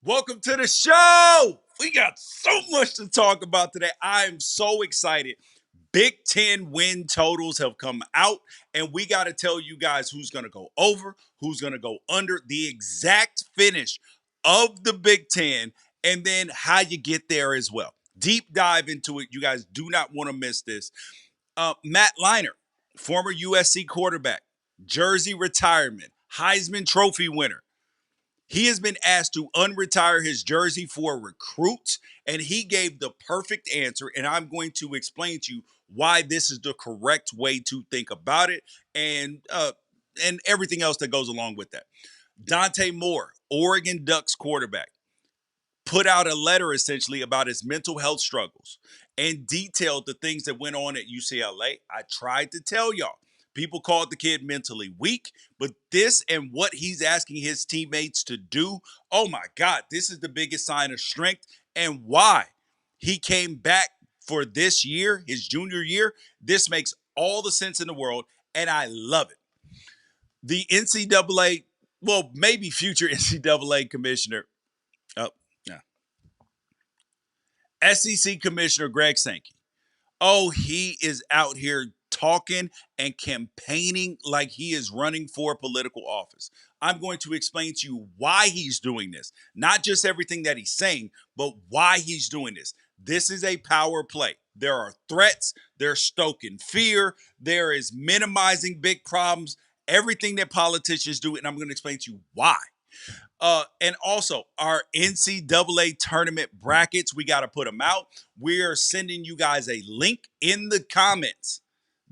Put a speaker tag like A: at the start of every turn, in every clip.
A: Welcome to the show. We got so much to talk about today. I am so excited. Big Ten win totals have come out, and we got to tell you guys who's going to go over, who's going to go under, the exact finish of the Big Ten, and then how you get there as well. Deep dive into it. You guys do not want to miss this. Matt Leinart, former USC quarterback, jersey retirement, Heisman Trophy winner. He has been asked to unretire his jersey for recruits, and he gave the perfect answer. And I'm going to explain to you why this is the correct way to think about it, and everything else that goes along with that. Dante Moore, Oregon Ducks quarterback, put out a letter essentially about his mental health struggles and detailed the things that went on at UCLA. I tried to tell y'all. People called the kid mentally weak, but this and what he's asking his teammates to do, oh my God, this is the biggest sign of strength, and why he came back for this year, his junior year. This makes all the sense in the world, and I love it. The NCAA, well, maybe future NCAA commissioner, SEC Commissioner Greg Sankey. Oh, he is out here talking and campaigning like he is running for political office. I'm going to explain to you why he's doing this. Not just everything that he's saying, but why he's doing this. This is a power play. There are threats. They're stoking fear. There is minimizing big problems. Everything that politicians do, and I'm going to explain to you why. And also our NCAA tournament brackets, we got to put them out. We are sending you guys a link in the comments.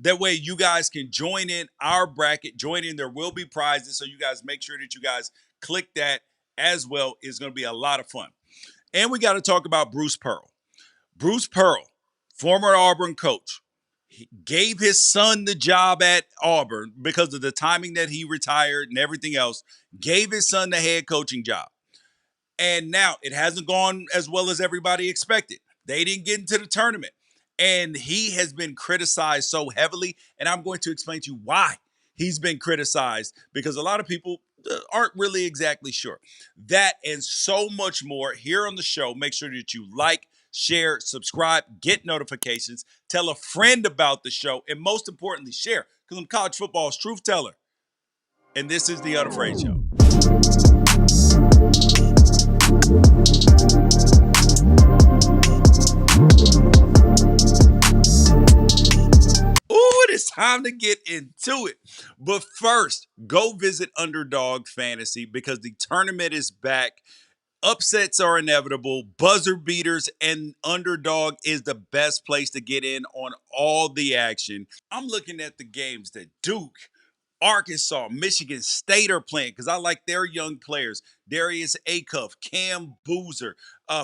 A: That way you guys can join in our bracket, join in. There will be prizes. So you guys make sure that you guys click that as well. It's going to be a lot of fun. And we got to talk about Bruce Pearl. Bruce Pearl, former Auburn coach, he gave his son the job at Auburn because of the timing that he retired and everything else, gave his son the head coaching job. And now it hasn't gone as well as everybody expected. They didn't get into the tournament. And he has been criticized so heavily. And I'm going to explain to you why he's been criticized, because a lot of people aren't really exactly sure. That and so much more here on the show. Make sure that you like, share, subscribe, get notifications, tell a friend about the show, and most importantly, share, because I'm college football's truth teller. And this is the Unafraid Show. Ooh, it is time to get into it. But first, go visit Underdog Fantasy because the tournament is back. Upsets are inevitable, buzzer beaters, and Underdog is the best place to get in on all the action. I'm looking at the games that Duke, Arkansas, Michigan State are playing because I like their young players. Darius Acuff, Cam Boozer,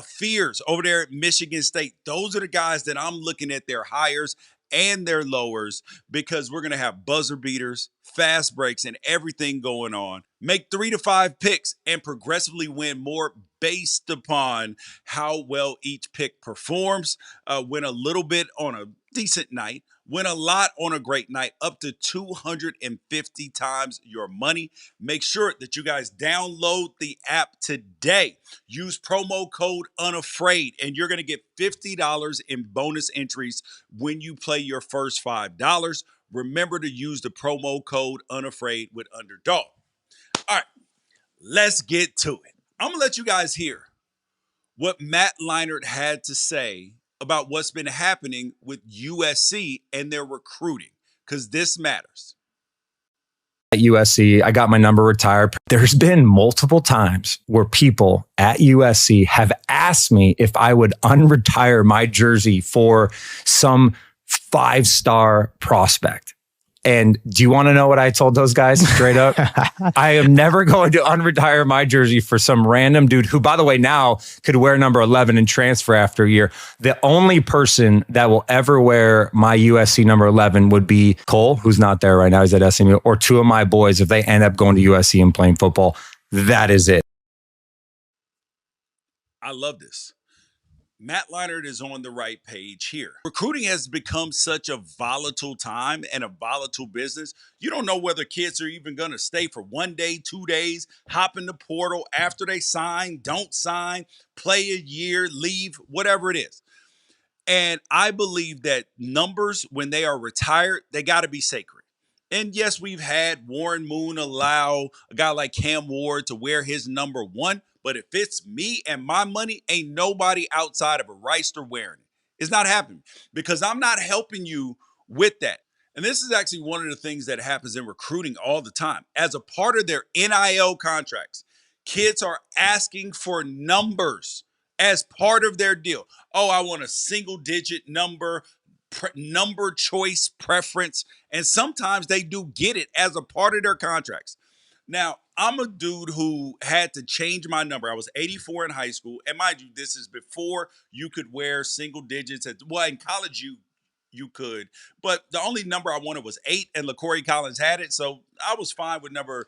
A: Fears over there at Michigan State. Those are the guys that I'm looking at their hires and their lowers, because we're going to have buzzer beaters, fast breaks, and everything going on. Make 3 to 5 picks and progressively win more based upon how well each pick performs. Win a little bit on a decent night, win a lot on a great night, up to 250 times your money. Make sure that you guys download the app today. Use promo code Unafraid, and you're going to get $50 in bonus entries when you play your first $5. Remember to use the promo code Unafraid with Underdog. All right, let's get to it. I'm going to let you guys hear what Matt Leinart had to say about what's been happening with USC and their recruiting, because this matters.
B: At USC, I got my number retired. There's been multiple times where people at USC have asked me if I would unretire my jersey for some 5-star prospect. And do you want to know what I told those guys straight up? I am never going to unretire my jersey for some random dude who, by the way, now could wear number 11 and transfer after a year. The only person that will ever wear my USC number 11 would be Cole, who's not there right now. He's at SMU, or 2 of my boys if they end up going to USC and playing football. That is it.
A: I love this. Matt Leinart is on the right page here. Recruiting has become such a volatile time and a volatile business. You don't know whether kids are even going to stay for 1 day, 2 days, hop in the portal after they sign, don't sign, play a year, leave, whatever it is. And I believe that numbers, when they are retired, they got to be sacred. And yes, we've had Warren Moon allow a guy like Cam Ward to wear his number 1. But if it's me and my money, ain't nobody outside of a Wrighster wearing it. It's not happening because I'm not helping you with that. And this is actually one of the things that happens in recruiting all the time. As a part of their NIL contracts, kids are asking for numbers as part of their deal. Oh, I want a single digit number, number choice preference. And sometimes they do get it as a part of their contracts. Now, I'm a dude who had to change my number. I was 84 in high school. And mind you, this is before you could wear single digits. Well, in college, you could. But the only number I wanted was 8, and LaCorey Collins had it. So I was fine with number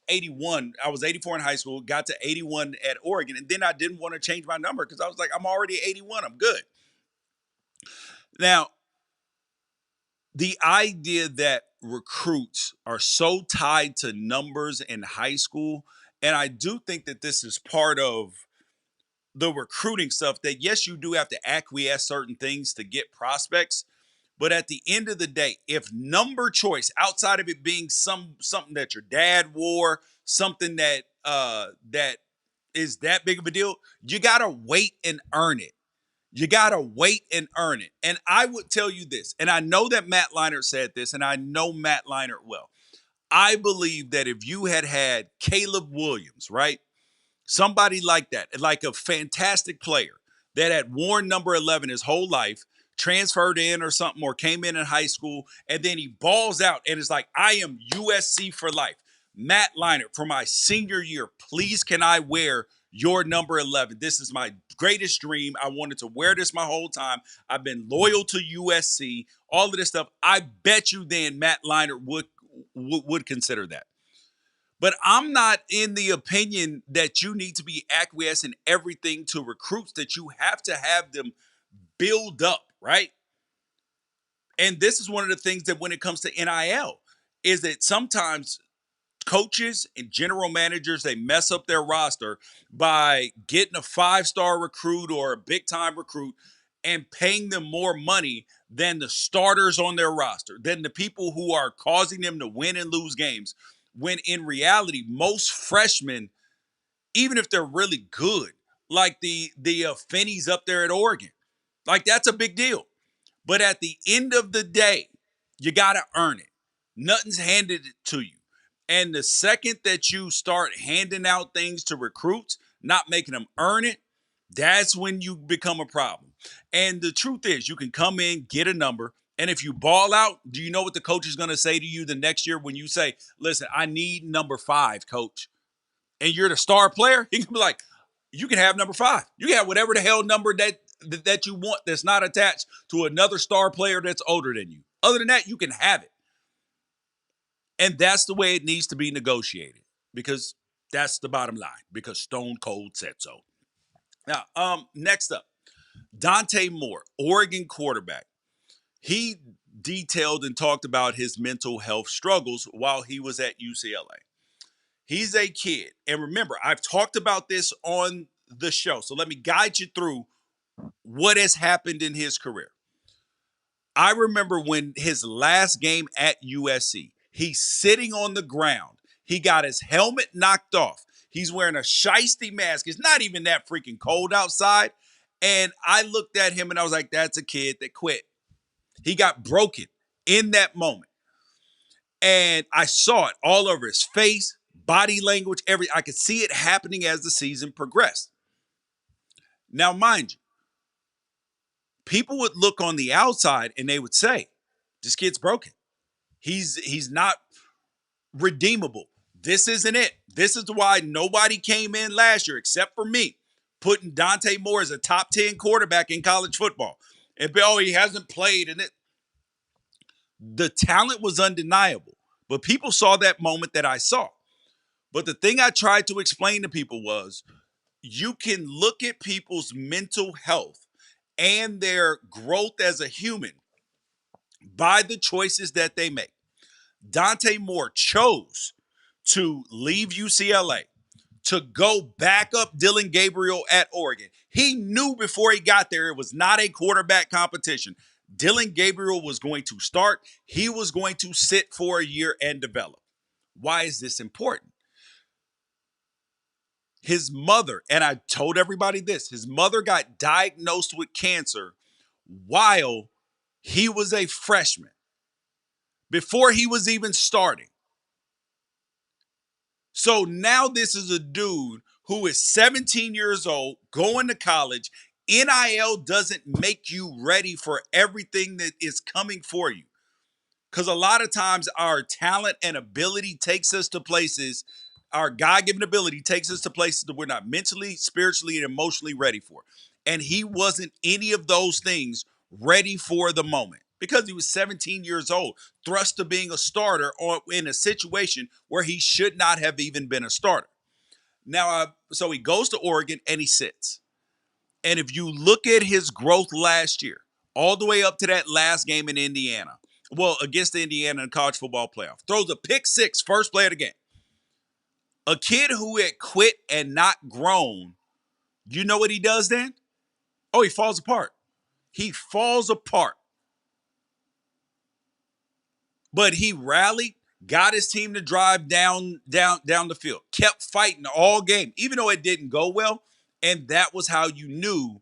A: 81. I was 84 in high school, got to 81 at Oregon. And then I didn't want to change my number because I was like, I'm already 81. I'm good. Now, the idea that recruits are so tied to numbers in high school, and I do think that this is part of the recruiting stuff, that yes, you do have to acquiesce certain things to get prospects, but at the end of the day, if number choice, outside of it being something that your dad wore, something that that is that big of a deal, you gotta wait and earn it. You got to wait and earn it. And I would tell you this, and I know that Matt Leinart said this, and I know Matt Leinart well. I believe that if you had Caleb Williams, right? Somebody like that, like a fantastic player that had worn number 11 his whole life, transferred in or something, or came in high school, and then he balls out and is like, I am USC for life. Matt Leinart, for my senior year, please can I wear your number 11? This is my greatest dream. I wanted to wear this my whole time. I've been loyal to USC, all of this stuff. I bet you then Matt Leinart would consider that. But I'm not in the opinion that you need to be acquiescing everything to recruits, that you have to have them build up, right? And this is one of the things that when it comes to NIL, is that sometimes coaches and general managers, they mess up their roster by getting a 5-star recruit or a big-time recruit and paying them more money than the starters on their roster, than the people who are causing them to win and lose games. When in reality, most freshmen, even if they're really good, like the Finneys up there at Oregon, like that's a big deal. But at the end of the day, you got to earn it. Nothing's handed it to you. And the second that you start handing out things to recruits, not making them earn it, that's when you become a problem. And the truth is, you can come in, get a number, and if you ball out, do you know what the coach is going to say to you the next year when you say, listen, I need number 5, coach, and you're the star player? He can be like, you can have number 5. You can have whatever the hell number that you want that's not attached to another star player that's older than you. Other than that, you can have it. And that's the way it needs to be negotiated, because that's the bottom line, because Stone Cold said so. Now, next up, Dante Moore, Oregon quarterback. He detailed and talked about his mental health struggles while he was at UCLA. He's a kid. And remember, I've talked about this on the show, so let me guide you through what has happened in his career. I remember when his last game at USC, he's sitting on the ground. He got his helmet knocked off. He's wearing a shiesty mask. It's not even that freaking cold outside. And I looked at him and I was like, that's a kid that quit. He got broken in that moment. And I saw it all over his face, body language, everything. I could see it happening as the season progressed. Now, mind you, people would look on the outside and they would say, this kid's broken. He's not redeemable. This isn't it. This is why nobody came in last year except for me, putting Dante Moore as a top 10 quarterback in college football. And he hasn't played. And the talent was undeniable. But people saw that moment that I saw. But the thing I tried to explain to people was, you can look at people's mental health and their growth as a human by the choices that they make. Dante Moore chose to leave UCLA to go back up Dylan Gabriel at Oregon. He knew before he got there it was not a quarterback competition. Dylan Gabriel was going to start. He was going to sit for a year and develop. Why is this important? His mother, and I told everybody this, his mother got diagnosed with cancer while he was a freshman, before he was even starting. So now this is a dude who is 17 years old, going to college. NIL doesn't make you ready for everything that is coming for you. Because a lot of times our talent and ability takes us to places, our God-given ability takes us to places that we're not mentally, spiritually, and emotionally ready for. And he wasn't any of those things ready for the moment because he was 17 years old, thrust to being a starter or in a situation where he should not have even been a starter. Now, so he goes to Oregon and he sits. And if you look at his growth last year, all the way up to that last game in Indiana, well, against Indiana in the college football playoff, throws a pick six, first play of the game. A kid who had quit and not grown, you know what he does then? Oh, he falls apart. He falls apart. But he rallied, got his team to drive down the field, kept fighting all game, even though it didn't go well. And that was how you knew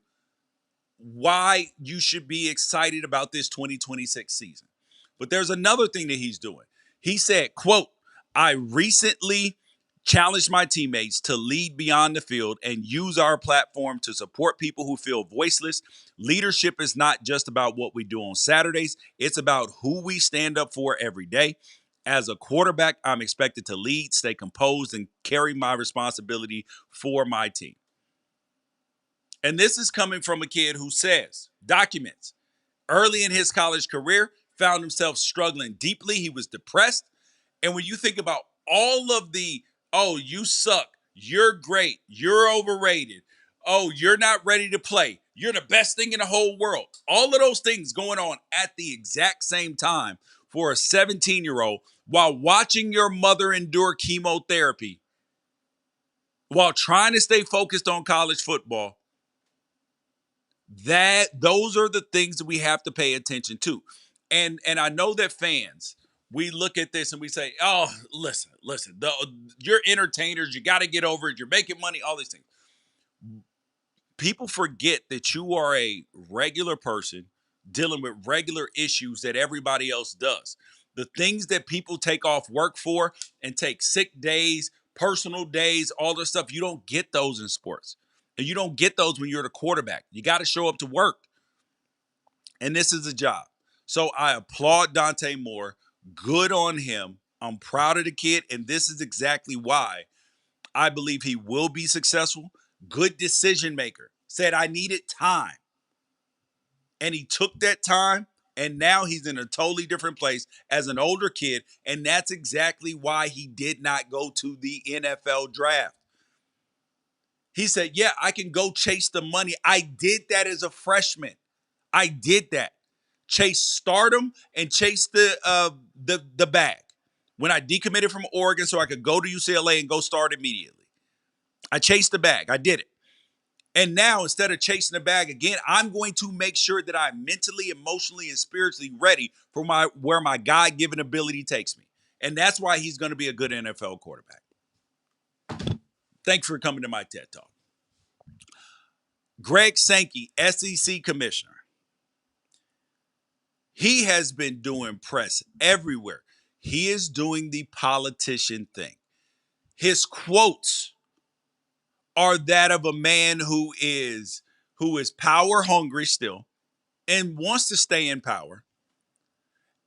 A: why you should be excited about this 2026 season. But there's another thing that he's doing. He said, quote, I recently challenged my teammates to lead beyond the field and use our platform to support people who feel voiceless. Leadership is not just about what we do on Saturdays. It's about who we stand up for every day. As a quarterback, I'm expected to lead, stay composed, and carry my responsibility for my team. And this is coming from a kid who says, documents, early in his college career, found himself struggling deeply. He was depressed. And when you think about all of the, oh, you suck, you're great, you're overrated, oh, you're not ready to play, you're the best thing in the whole world, all of those things going on at the exact same time for a 17-year-old while watching your mother endure chemotherapy, while trying to stay focused on college football, those are the things that we have to pay attention to. And I know that fans, we look at this and we say, oh, listen, you're entertainers, you got to get over it, you're making money, all these things. People forget that you are a regular person dealing with regular issues that everybody else does. The things that people take off work for and take sick days, personal days, all this stuff, you don't get those in sports. And you don't get those when you're the quarterback. You got to show up to work. And this is a job. So I applaud Dante Moore. Good on him. I'm proud of the kid. And this is exactly why I believe he will be successful. Good decision maker. Said I needed time. And he took that time. And now he's in a totally different place as an older kid. And that's exactly why he did not go to the NFL draft. He said, yeah, I can go chase the money. I did that as a freshman. I did that. Chase stardom and chase the bag. When I decommitted from Oregon so I could go to UCLA and go start immediately. I chased the bag. I did it. And now, instead of chasing the bag again, I'm going to make sure that I'm mentally, emotionally, and spiritually ready for where my God-given ability takes me. And that's why he's going to be a good NFL quarterback. Thanks for coming to my TED Talk. Greg Sankey, SEC commissioner. He has been doing press everywhere. He is doing the politician thing. His quotes are that of a man who is power hungry still and wants to stay in power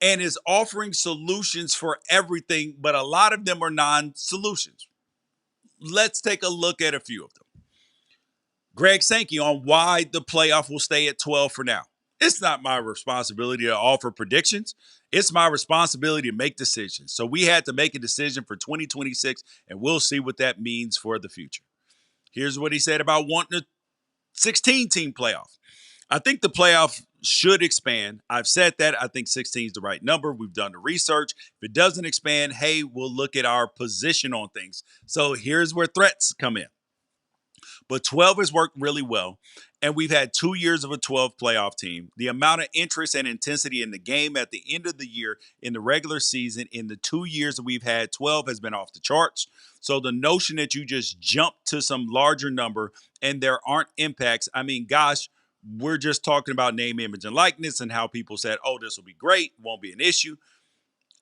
A: and is offering solutions for everything, but a lot of them are non-solutions. Let's take a look at a few of them. Greg Sankey on why the playoff will stay at 12 for now. It's not my responsibility to offer predictions. It's my responsibility to make decisions. So we had to make a decision for 2026, and we'll see what that means for the future. Here's what he said about wanting a 16-team playoff. I think the playoff should expand. I've said that. I think 16 is the right number. We've done the research. If it doesn't expand, hey, we'll look at our position on things. So here's where threats come in. But 12 has worked really well. And we've had 2 years of a 12 playoff team. The amount of interest and intensity in the game at the end of the year in the regular season in the 2 years that we've had 12 has been off the charts. So the notion that you just jump to some larger number and there aren't impacts, I mean, gosh, we're just talking about name, image, and likeness and how people said, oh, this will be great, won't be an issue.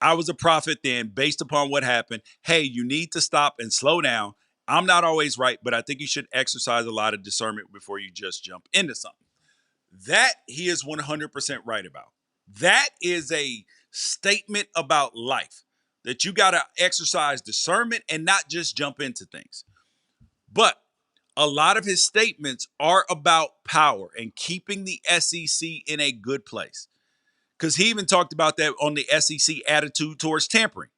A: I was a prophet then based upon what happened. Hey, you need to stop and slow down. I'm not always right, but I think you should exercise a lot of discernment before you just jump into something. That he is 100% right about. That is a statement about life, that you got to exercise discernment and not just jump into things. But a lot of his statements are about power and keeping the SEC in a good place. Because he even talked about that on the SEC attitude towards tampering.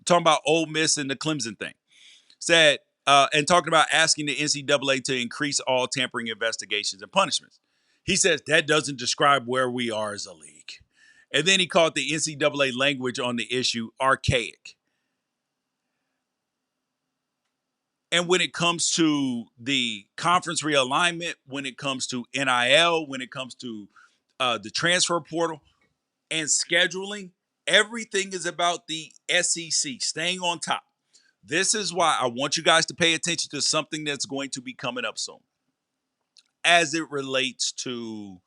A: Talking about Ole Miss and the Clemson thing. Said, and talking about asking the NCAA to increase all tampering investigations and punishments. He says that doesn't describe where we are as a league. And then he called the NCAA language on the issue archaic. And when it comes to the conference realignment, when it comes to NIL, when it comes to the transfer portal and scheduling, everything is about the SEC, staying on top. This is why I want you guys to pay attention to something that's going to be coming up soon as it relates to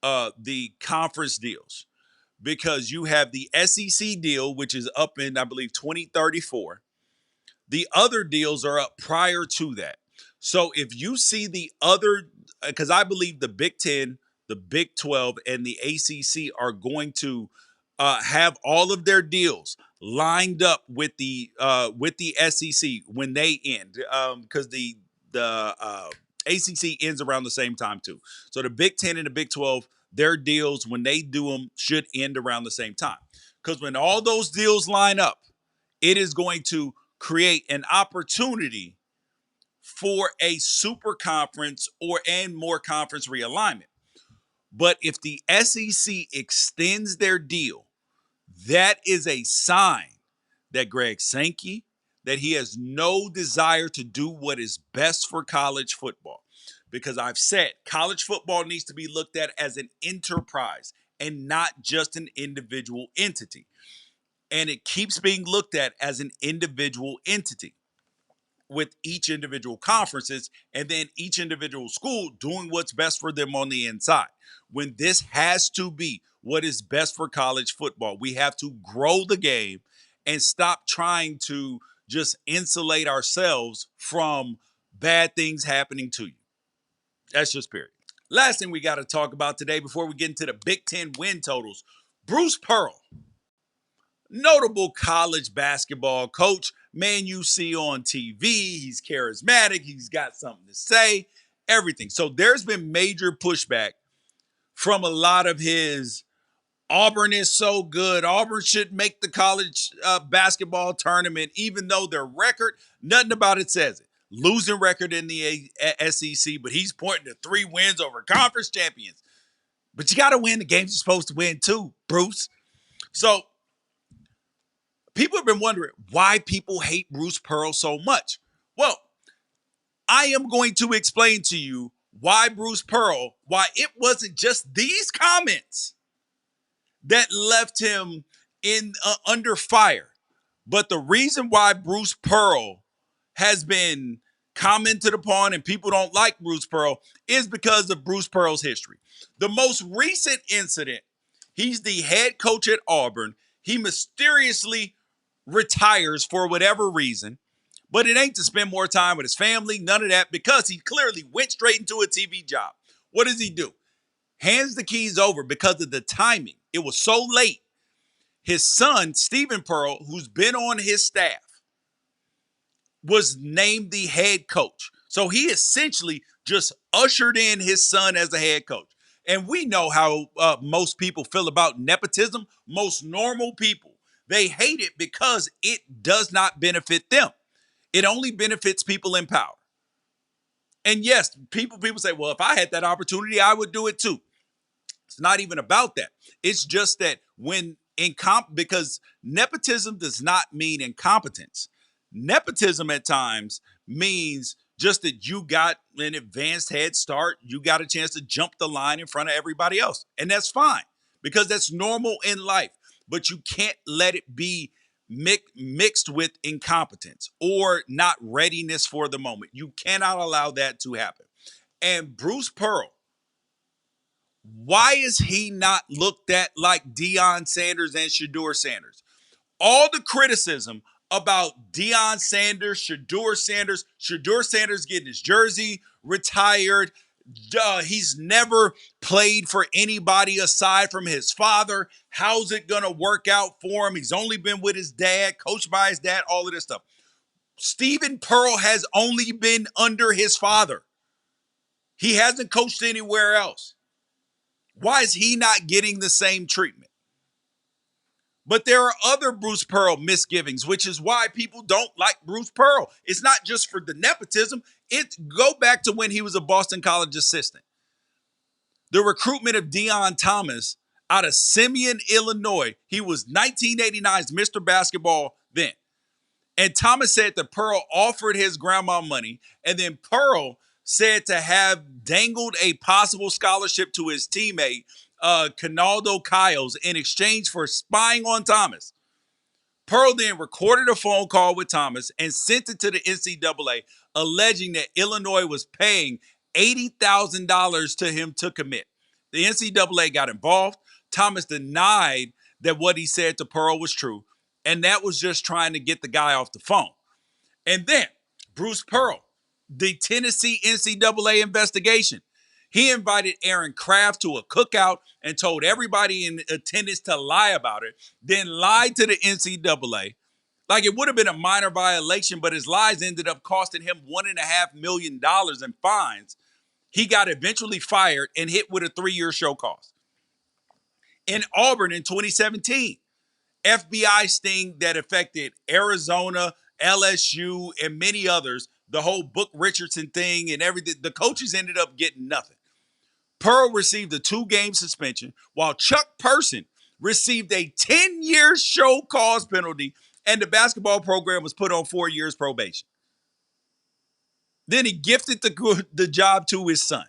A: the conference deals. Because you have the SEC deal, which is up in, I believe, 2034. The other deals are up prior to that. So if you see the other, because I believe the Big Ten, the Big 12, and the ACC are going to have all of their deals lined up with the SEC when they end, because the ACC ends around the same time too. So the Big 10 and the Big 12, their deals when they do them should end around the same time. Because when all those deals line up, it is going to create an opportunity for a super conference and more conference realignment. But if the SEC extends their deal, that is a sign that Greg Sankey, that he has no desire to do what is best for college football. Because I've said college football needs to be looked at as an enterprise and not just an individual entity. And it keeps being looked at as an individual entity with each individual conferences and then each individual school doing what's best for them on the inside. When this has to be what is best for college football, we have to grow the game and stop trying to just insulate ourselves from bad things happening to you. That's just period. Last thing we got to talk about today before we get into the Big Ten win totals, Bruce Pearl. Notable college basketball coach, man you see on TV. He's charismatic. He's got something to say, everything. So there's been major pushback from a lot of his Auburn is so good. Auburn should make the college basketball tournament, even though their record, nothing about it says it. Losing record in the SEC, but he's pointing to 3 wins over conference champions. But you got to win the games you're supposed to win too, Bruce. So people have been wondering why people hate Bruce Pearl so much. Well, I am going to explain to you why Bruce Pearl, why it wasn't just these comments that left him in under fire. But the reason why Bruce Pearl has been commented upon and people don't like Bruce Pearl is because of Bruce Pearl's history. The most recent incident, he's the head coach at Auburn. He mysteriously retires for whatever reason, but it ain't to spend more time with his family, none of that, because he clearly went straight into a TV job. What does he do? Hands the keys over because of the timing. It was so late. His son, Stephen Pearl, who's been on his staff, was named the head coach. So he essentially just ushered in his son as a head coach. And we know how most people feel about nepotism. Most normal people, they hate it because it does not benefit them. It only benefits people in power. And yes, people say, well, if I had that opportunity, I would do it too. It's not even about that. It's just that because nepotism does not mean incompetence. Nepotism at times means just that you got an advanced head start. You got a chance to jump the line in front of everybody else. And that's fine because that's normal in life. But you can't let it be mixed with incompetence or not readiness for the moment. You cannot allow that to happen. And Bruce Pearl, why is he not looked at like Deion Sanders and Shedeur Sanders? All the criticism about Deion Sanders, Shedeur Sanders getting his jersey retired. He's never played for anybody aside from his father. How's it going to work out for him? He's only been with his dad, coached by his dad, all of this stuff. Stephen Pearl has only been under his father. He hasn't coached anywhere else. Why is he not getting the same treatment? But there are other Bruce Pearl misgivings, which is why people don't like Bruce Pearl. It's not just for the nepotism. Go back to when he was a Boston College assistant. The recruitment of Deion Thomas out of Simeon, Illinois. He was 1989's Mr. Basketball then. And Thomas said that Pearl offered his grandma money, and then Pearl said to have dangled a possible scholarship to his teammate, Canaldo Kyles, in exchange for spying on Thomas. Pearl then recorded a phone call with Thomas and sent it to the NCAA, alleging that Illinois was paying $80,000 to him to commit. The NCAA got involved. Thomas denied that what he said to Pearl was true, and that was just trying to get the guy off the phone. And then Bruce Pearl, the Tennessee NCAA investigation. He invited Aaron Kraft to a cookout and told everybody in attendance to lie about it, then lied to the NCAA. Like it would have been a minor violation, but his lies ended up costing him $1.5 million in fines. He got eventually fired and hit with a 3-year show cause. In Auburn in 2017, FBI sting that affected Arizona, LSU, and many others, the whole Book Richardson thing and everything, the coaches ended up getting nothing. Pearl received a 2-game suspension, while Chuck Person received a 10-year show cause penalty, and the basketball program was put on 4 years probation. Then he gifted the job to his son.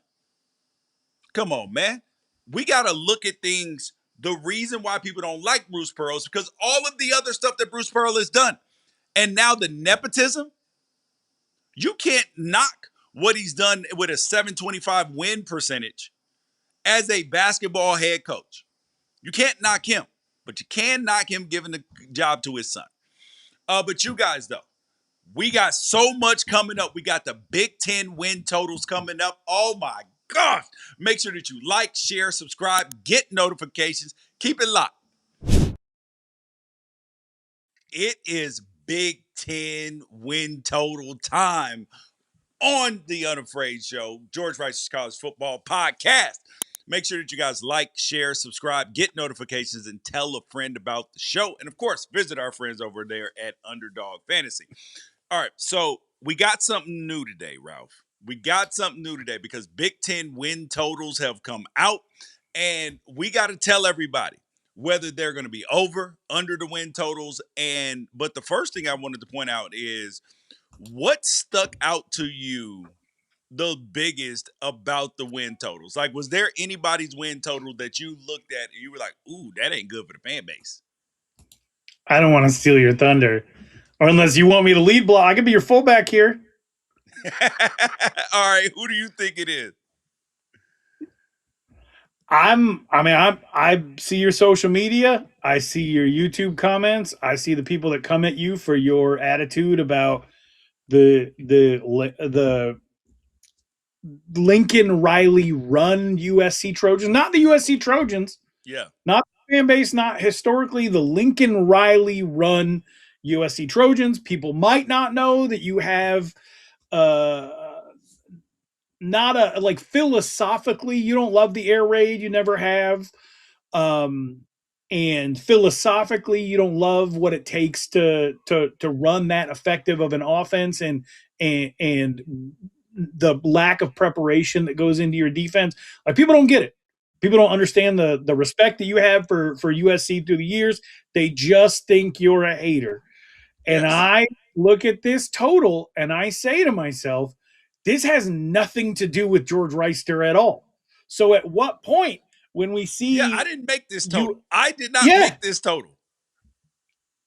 A: Come on, man. We got to look at things. The reason why people don't like Bruce Pearl is because all of the other stuff that Bruce Pearl has done. And now the nepotism, you can't knock what he's done with a 725 win percentage as a basketball head coach. You can't knock him, but you can knock him giving the job to his son. But you guys, though, we got so much coming up. We got the Big Ten win totals coming up. Oh, my gosh. Make sure that you like, share, subscribe, get notifications. Keep it locked. It is Big Ten win total time on the Unafraid Show, George Rice's College Football Podcast. Make sure that you guys like, share, subscribe, get notifications, and tell a friend about the show. And, of course, visit our friends over there at Underdog Fantasy. All right, so we got something new today, Ralph. We got something new today because Big Ten win totals have come out, and we got to tell everybody whether they're going to be over, under the win totals. But the first thing I wanted to point out is what stuck out to you the biggest about the win totals? Like, was there anybody's win total that you looked at and you were like, ooh, that ain't good for the fan base?
C: I don't want to steal your thunder. Or unless you want me to lead block, I could be your fullback here.
A: All right, who do you think it is?
C: I see your social media. I see your YouTube comments. I see the people that come at you for your attitude about the Lincoln Riley run USC Trojans, not the USC Trojans.
A: Yeah.
C: Not the fan base, not historically, the Lincoln Riley run USC Trojans. People might not know that you have not a, like, philosophically, you don't love the air raid, you never have. And philosophically, you don't love what it takes to run that effective of an offense and the lack of preparation that goes into your defense. Like, people don't get it. People don't understand the respect that you have for USC through the years. They just think you're a hater. And
A: Yes.
C: I look at this total and I say to myself, this has nothing to do with George Wrighster at all. So at what point when we see
A: Yeah, I didn't make this total. I did not
C: Yeah.
A: make this total.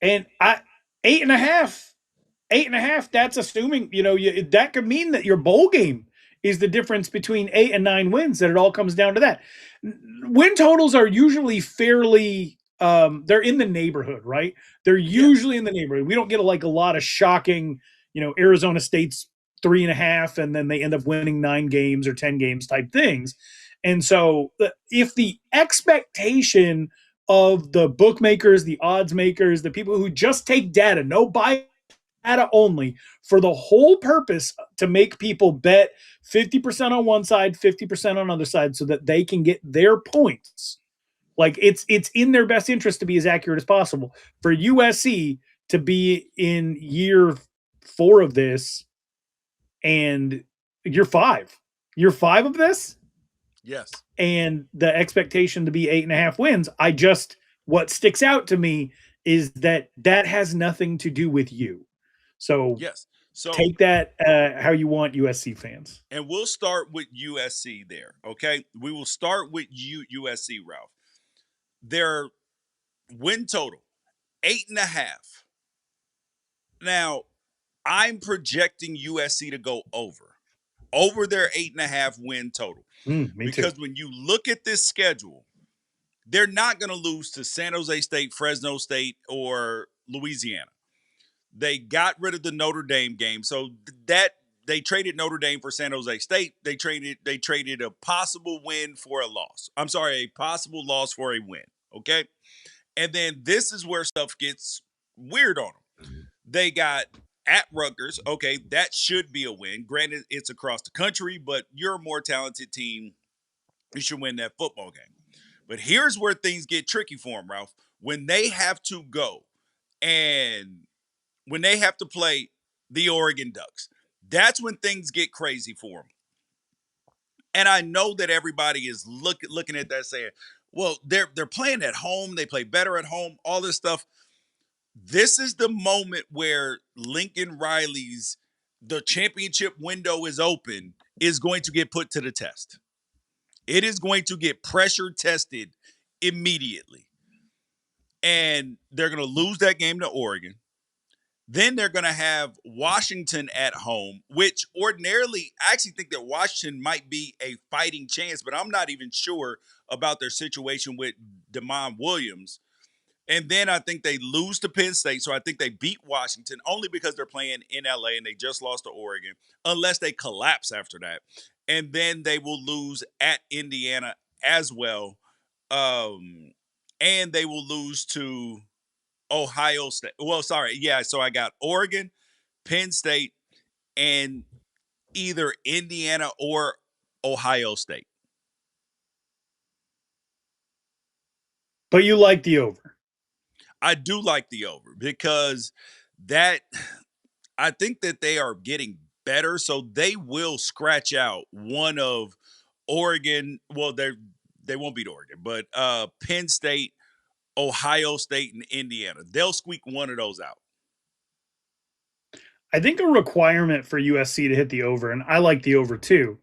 C: And 8.5, that's assuming, that could mean that your bowl game is the difference between 8 and 9 wins, that it all comes down to that. Win totals are usually fairly, they're in the neighborhood, right? They're usually in the neighborhood. We don't get a lot of shocking, Arizona State's 3.5, and then they end up winning 9 games or 10 games type things. And so if the expectation of the bookmakers, the odds makers, the people who just take data, no bias, data only, for the whole purpose to make people bet 50% on one side, 50% on other side, so that they can get their points. Like, it's in their best interest to be as accurate as possible. For USC to be in year 4 of this, and year 5 of this,
A: Yes.
C: and the expectation to be 8.5 wins, what sticks out to me is that has nothing to do with you. So
A: yes. So
C: take that how you want, USC fans.
A: And we'll start with USC there, okay? We will start with USC, Ralph. Their win total, 8.5. Now, I'm projecting USC to go over their 8.5 win total. Because when you look at this schedule, they're not going to lose to San Jose State, Fresno State, or Louisiana. They got rid of the Notre Dame game, so that they traded Notre Dame for San Jose State. They traded a possible win for a loss. I'm sorry, a possible loss for a win. Okay, and then this is where stuff gets weird on them. They got at Rutgers. Okay, that should be a win. Granted, it's across the country, but you're a more talented team. You should win that football game. But here's where things get tricky for them, Ralph. When they have to go and when they have to play the Oregon Ducks, that's when things get crazy for them. And I know that everybody is looking at that saying, well, they're playing at home. They play better at home, all this stuff. This is the moment where Lincoln Riley's the championship window is open is going to get put to the test. It is going to get pressure tested immediately. And they're going to lose that game to Oregon. Then they're going to have Washington at home, which ordinarily, I actually think that Washington might be a fighting chance, but I'm not even sure about their situation with Damon Williams. And then I think they lose to Penn State, so I think they beat Washington only because they're playing in LA and they just lost to Oregon, unless they collapse after that. And then they will lose at Indiana as well. And they will lose to Ohio State. Well, sorry. Yeah, so I got Oregon, Penn State, and either Indiana or Ohio State.
C: But you like the over.
A: I do like the over because I think that they are getting better, so they will scratch out one of Oregon. Well, they won't beat Oregon, but Penn State, Ohio State, and Indiana. They'll squeak one of those out.
C: I think a requirement for USC to hit the over, and I like the over too,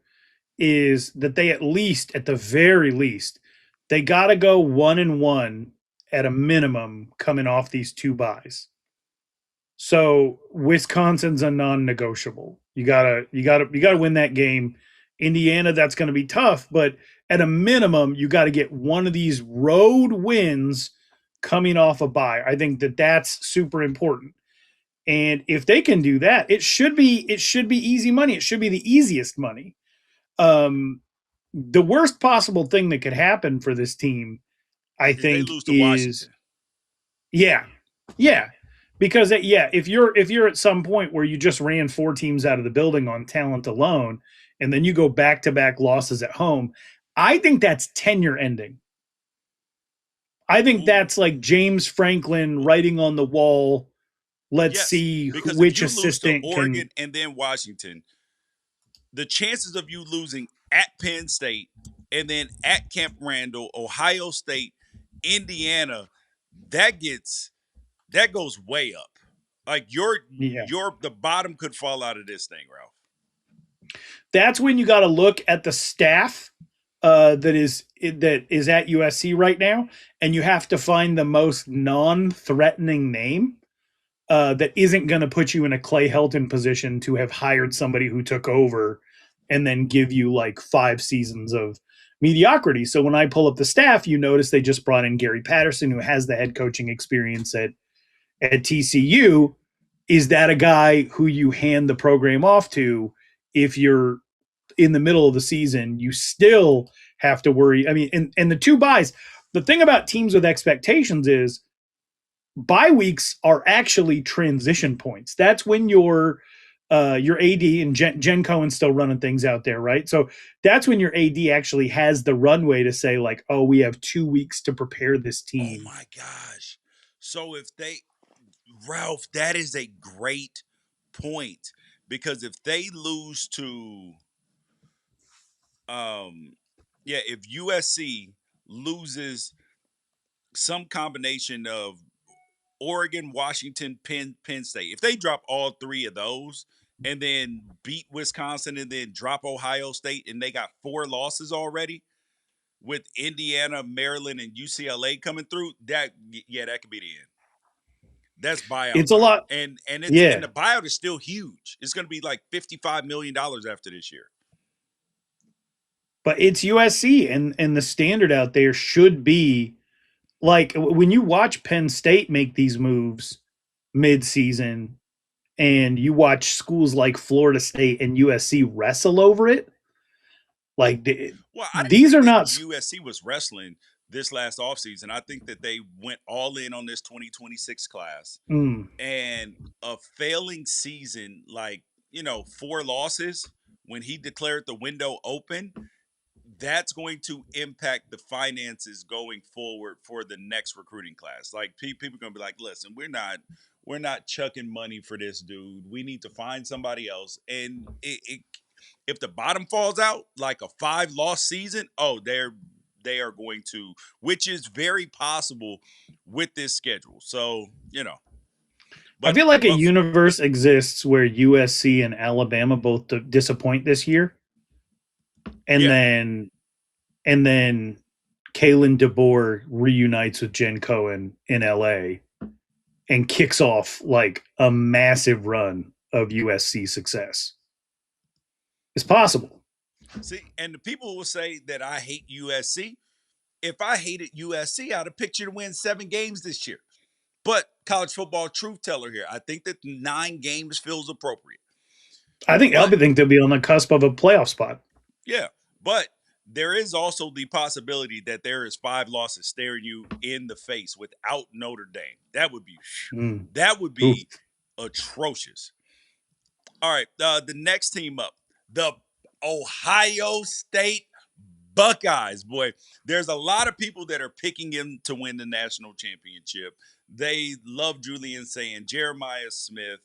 C: is that they at the very least, they got to go 1-1 at a minimum coming off these 2 byes. So Wisconsin's a non-negotiable. You gotta win that game. Indiana, that's going to be tough, but at a minimum, you got to get one of these road wins coming off a bye. I think that's super important. And if they can do that, it should be easy money. It should be the easiest money. The worst possible thing that could happen for this team, I think,
A: they lose to Washington.
C: Yeah. Because if you're at some point where you just ran 4 teams out of the building on talent alone, and then you go back-to-back losses at home, I think that's tenure ending. I think that's like James Franklin writing on the wall. Let's see which assistant
A: Oregon and then Washington. the chances of you losing at Penn State and then at Camp Randall, Ohio State, Indiana, that goes way up. Like
C: Yeah.
A: the bottom could fall out of this thing, Ralph.
C: That's when you got to look at the staff that is at USC right now, and you have to find the most non-threatening name that isn't going to put you in a Clay Helton position to have hired somebody who took over and then give you like 5 seasons of mediocrity. So when I pull up the staff, you notice they just brought in Gary Patterson, who has the head coaching experience at TCU. Is that a guy who you hand the program off to if you're in the middle of the season? You still have to worry. I mean, and the 2 buys, the thing about teams with expectations is bye weeks are actually transition points. That's when your AD and Jen Cohen's still running things out there, right? So that's when your AD actually has the runway to say like, oh, we have 2 weeks to prepare this team.
A: Oh my gosh. So Ralph, that is a great point, because if they lose to if USC loses some combination of Oregon, Washington, Penn State, if they drop all 3 of those and then beat Wisconsin and then drop Ohio State, and they got 4 losses already with Indiana, Maryland, and UCLA coming through, that could be the end. That's buyout.
C: It's a lot.
A: And and the buyout is still huge. It's going to be like $55 million after this year.
C: But it's USC, and the standard out there should be like when you watch Penn State make these moves mid-season and you watch schools like Florida State and USC wrestle over it. Like these are not
A: USC was wrestling this last offseason. I think that they went all in on this 2026 class. And a failing season, like, 4 losses when he declared the window open, that's going to impact the finances going forward for the next recruiting class. Like, people are going to be like, listen, we're not chucking money for this dude. We need to find somebody else. And if the bottom falls out, like a 5-loss season, they are going to, which is very possible with this schedule. So,
C: I feel like a universe exists where USC and Alabama both disappoint this year. And then Kalen DeBoer reunites with Jen Cohen in LA and kicks off like a massive run of USC success. It's possible.
A: See, and the people will say that I hate USC. If I hated USC, I'd have picked you to win 7 games this year. But college football truth teller here, I think that 9 games feels appropriate.
C: I think they'll be on the cusp of a playoff spot.
A: Yeah, but there is also the possibility that there is 5 losses staring you in the face without Notre Dame. That would be atrocious. All right, the next team up, the Ohio State Buckeyes. Boy, there's a lot of people that are picking him to win the national championship. They love Julian Saying, Jeremiah Smith.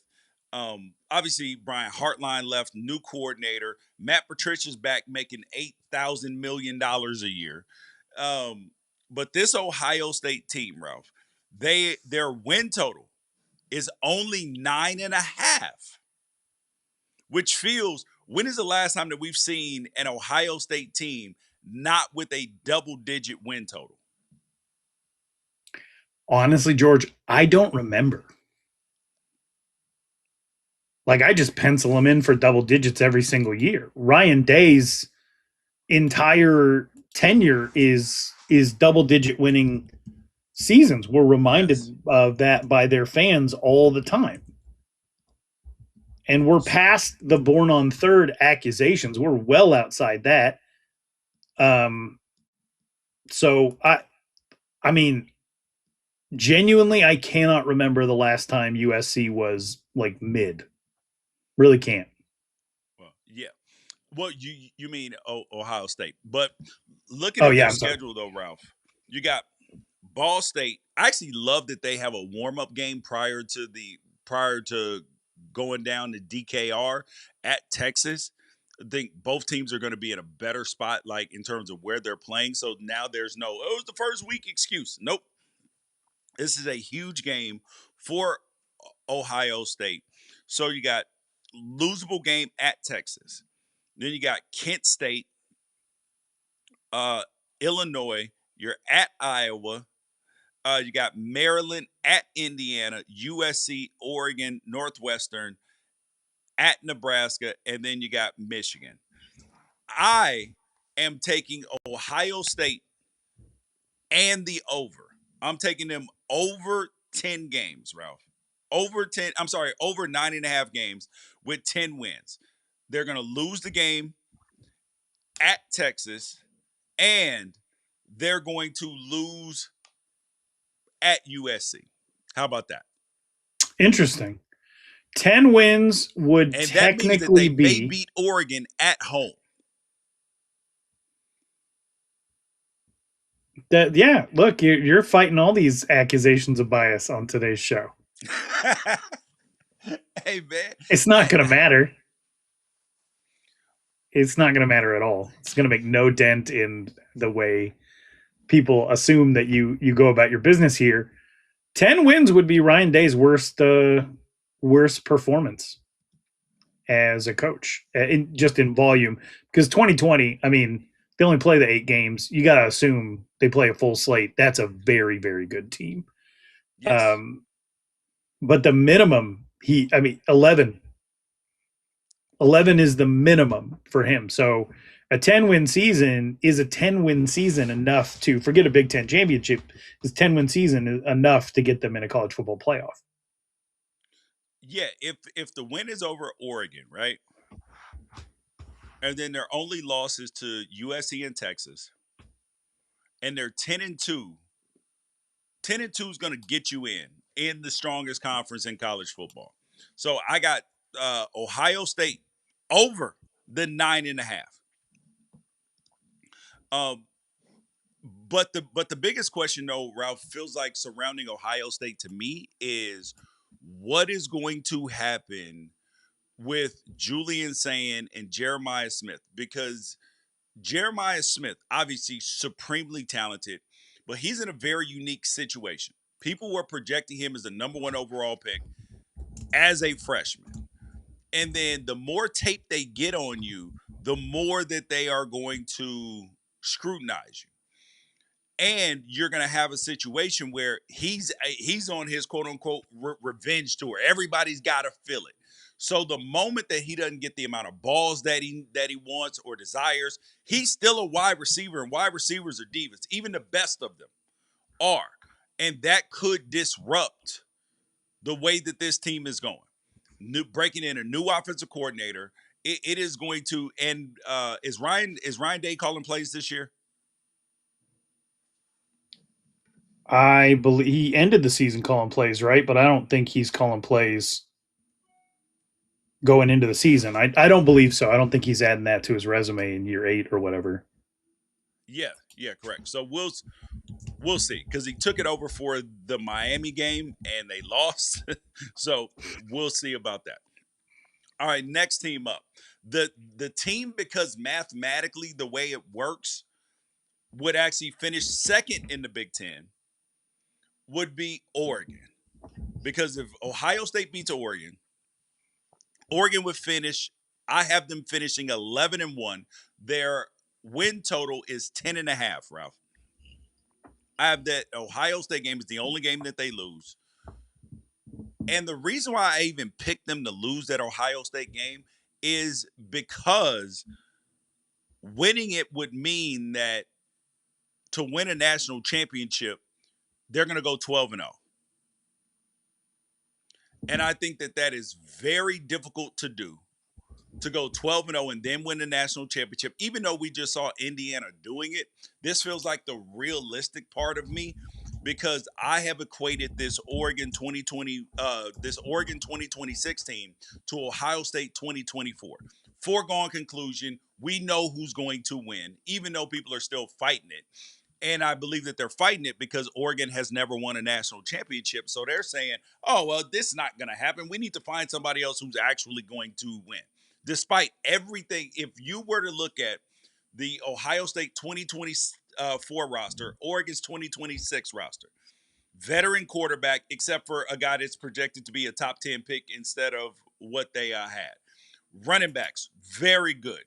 A: Obviously, Brian Hartline left, new coordinator. Matt Patricia's back, making $8,000 million a year. But this Ohio State team, Ralph, their win total is only 9.5, which feels, when is the last time that we've seen an Ohio State team not with a double-digit win total?
C: Honestly, George, I don't remember. Like, I just pencil them in for double digits every single year. Ryan Day's entire tenure is double-digit winning seasons. We're reminded of that by their fans all the time. And we're past the born on third accusations. We're well outside that. So I mean, genuinely, I cannot remember the last time USC was like mid. Really can't.
A: Well, yeah. Well, you mean Ohio State, but looking at their schedule though, Ralph, you got Ball State. I actually love that they have a warm-up game prior to going down to DKR at Texas. I think both teams are going to be in a better spot, like in terms of where they're playing. So now there's no, oh, it's the first week excuse. Nope. This is a huge game for Ohio State. So you got losable game at Texas. Then you got Kent State, Illinois. You're at Iowa. You got Maryland at Indiana, USC, Oregon, Northwestern, at Nebraska, and then you got Michigan. I am taking Ohio State and the over. I'm taking them over 10 games, Ralph. Over 9.5 games with 10 wins. They're going to lose the game at Texas, and they're going to lose at USC. How about that?
C: Interesting. 10 wins would
A: and
C: technically
A: that means that they may beat Oregon at home.
C: Yeah, look, you're fighting all these accusations of bias on today's show.
A: Hey, man.
C: It's not going to matter. It's not going to matter at all. It's going to make no dent in the way people assume that you go about your business here. 10 wins would be Ryan Day's worst performance as a coach, just in volume. Because 2020, I mean, they only play the 8 games. You got to assume they play a full slate. That's a very, very good team. Yes. But the minimum, 11. 11 is the minimum for him. So a 10-win season is a 10-win season enough to forget a Big Ten championship. Is 10-win season enough to get them in a college football playoff?
A: Yeah, if the win is over Oregon, right? And then their only losses to USC and Texas, and they're 10-2. 10-2 is going to get you in the strongest conference in college football. So I got Ohio State over the 9.5. But the biggest question, though, Ralph, feels like surrounding Ohio State to me is what is going to happen with Julian Sayin and Jeremiah Smith, because Jeremiah Smith, obviously supremely talented, but he's in a very unique situation. People were projecting him as the number 1 overall pick as a freshman. And then the more tape they get on you, the more that they are going to scrutinize you. And you're going to have a situation where he's on his quote-unquote revenge tour. Everybody's got to feel it. So the moment that he doesn't get the amount of balls that he wants or desires, he's still a wide receiver, and wide receivers are divas. Even the best of them are. And that could disrupt the way that this team is going. Breaking in a new offensive coordinator, it is going to. And is Ryan Day calling plays this year?
C: I believe he ended the season calling plays, right? But I don't think he's calling plays going into the season. I don't believe so. I don't think he's adding that to his resume in year 8 or whatever.
A: Yeah, correct. So we'll see, because he took it over for the Miami game and they lost. So we'll see about that. All right, next team up. The team, because mathematically the way it works, would actually finish second in the Big Ten would be Oregon. Because if Ohio State beats Oregon would finish, I have them finishing 11-1. Their win total is 10.5, Ralph. I have that Ohio State game is the only game that they lose. And the reason why I even picked them to lose that Ohio State game is because winning it would mean that to win a national championship, they're going to go 12-0. And I think that is very difficult to do, to go 12-0 and then win the national championship. Even though we just saw Indiana doing it, this feels like the realistic part of me, because I have equated this Oregon 2026 team to Ohio State 2024. Foregone conclusion, we know who's going to win, even though people are still fighting it. And I believe that they're fighting it because Oregon has never won a national championship. So they're saying, oh, well, this is not going to happen. We need to find somebody else who's actually going to win. despite everything, if you were to look at the Ohio State 2024 roster, Oregon's 2026 roster, veteran quarterback, except for a guy that's projected to be a top 10 pick instead of what they had. Running backs, very good.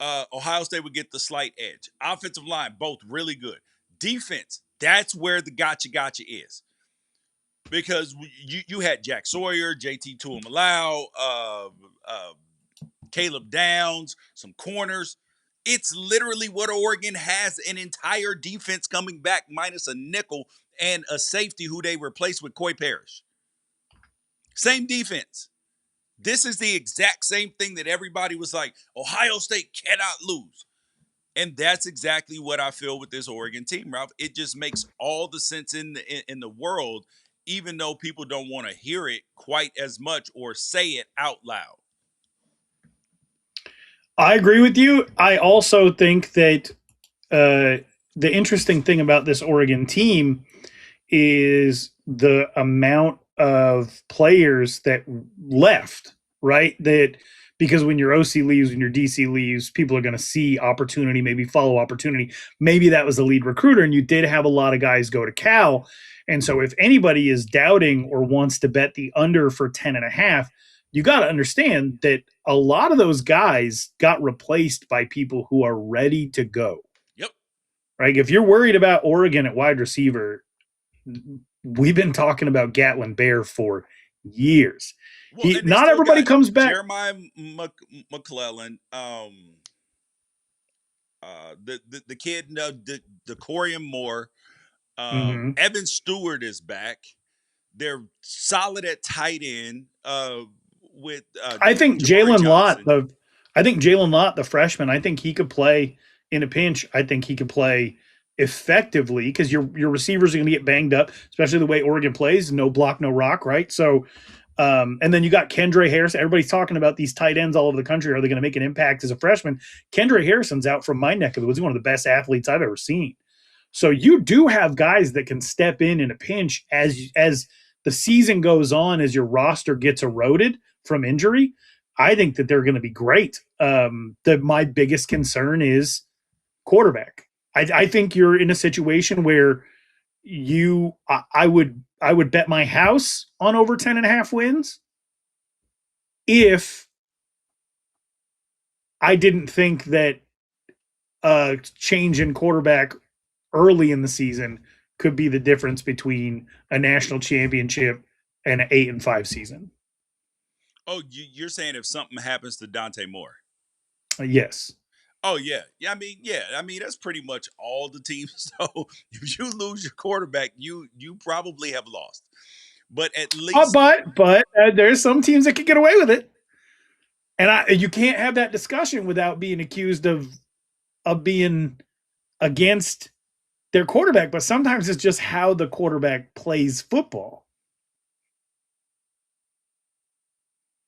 A: Ohio State would get the slight edge. Offensive line, both really good. Defense, that's where the gotcha is. Because you had Jack Sawyer, JT Tuimalau, Caleb Downs, some corners. It's literally what Oregon has, an entire defense coming back minus a nickel and a safety who they replaced with Coy Parrish. Same defense. This is the exact same thing that everybody was like, Ohio State cannot lose. And that's exactly what I feel with this Oregon team, Ralph. It just makes all the sense in the world, even though people don't want to hear it quite as much or say it out loud.
C: I agree with you. I also think that the interesting thing about this Oregon team is the amount of players that left, right? That because when your OC leaves, when your DC leaves, people are going to see opportunity, maybe follow opportunity. Maybe that was the lead recruiter, and you did have a lot of guys go to Cal. And so if anybody is doubting or wants to bet the under for 10.5, you got to understand that a lot of those guys got replaced by people who are ready to go.
A: Yep.
C: Right? If you're worried about Oregon at wide receiver, we've been talking about Gatlin Bear for years.
A: Well,
C: not everybody comes back.
A: Jeremiah McClellan, the kid, Corian Moore, Evan Stewart is back. They're solid at tight end. With
C: I think Jalen Lott, the freshman, I think he could play in a pinch. I think he could play effectively because your receivers are going to get banged up, especially the way Oregon plays. No block, no rock, right? So, and then you got Kendra Harrison. Everybody's talking about these tight ends all over the country. Are they going to make an impact as a freshman? Kendra Harrison's out from my neck of the woods. He's one of the best athletes I've ever seen. So you do have guys that can step in a pinch as the season goes on, as your roster gets eroded from injury. I think that they're going to be great. My biggest concern is quarterback. I think you're in a situation where I would bet my house on over 10.5 wins if I didn't think that a change in quarterback early in the season could be the difference between a national championship and an 8-5 season.
A: Oh, you're saying if something happens to Dante Moore?
C: Yes.
A: Oh, yeah. I mean, that's pretty much all the teams. So if you lose your quarterback, you probably have lost. But at least,
C: but there's some teams that can get away with it, and you can't have that discussion without being accused of being against their quarterback. But sometimes it's just how the quarterback plays football.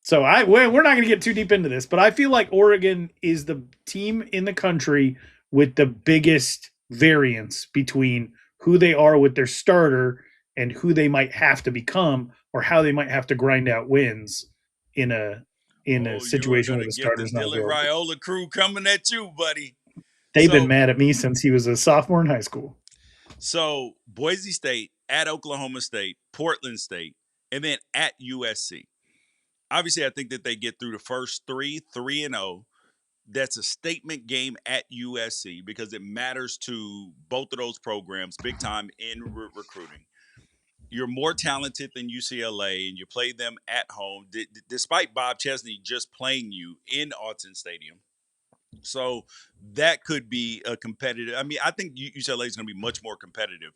C: So we're not going to get too deep into this, but I feel like Oregon is the team in the country with the biggest variance between who they are with their starter and who they might have to become, or how they might have to grind out wins in a situation where the starter's not
A: available. Raiola crew coming at you, buddy.
C: They've been mad at me since he was a sophomore in high school.
A: So Boise State, at Oklahoma State, Portland State, and then at USC. Obviously, I think that they get through the first 3-0. That's a statement game at USC because it matters to both of those programs big time in recruiting. You're more talented than UCLA, and you play them at home, despite Bob Chesney just playing you in Autzen Stadium. So that could be a competitive. I mean, I think UCLA is going to be much more competitive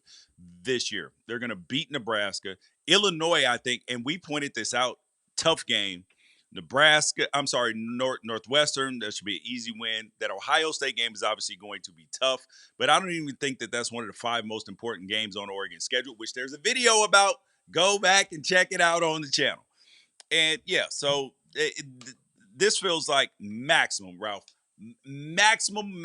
A: this year. They're going to beat Nebraska. Illinois, I think, and we pointed this out, tough game. Northwestern, that should be an easy win. That Ohio State game is obviously going to be tough, but I don't even think that that's one of the 5 most important games on Oregon's schedule, which there's a video about. Go back and check it out on the channel. And yeah, so this feels like maximum, Ralph. Maximum,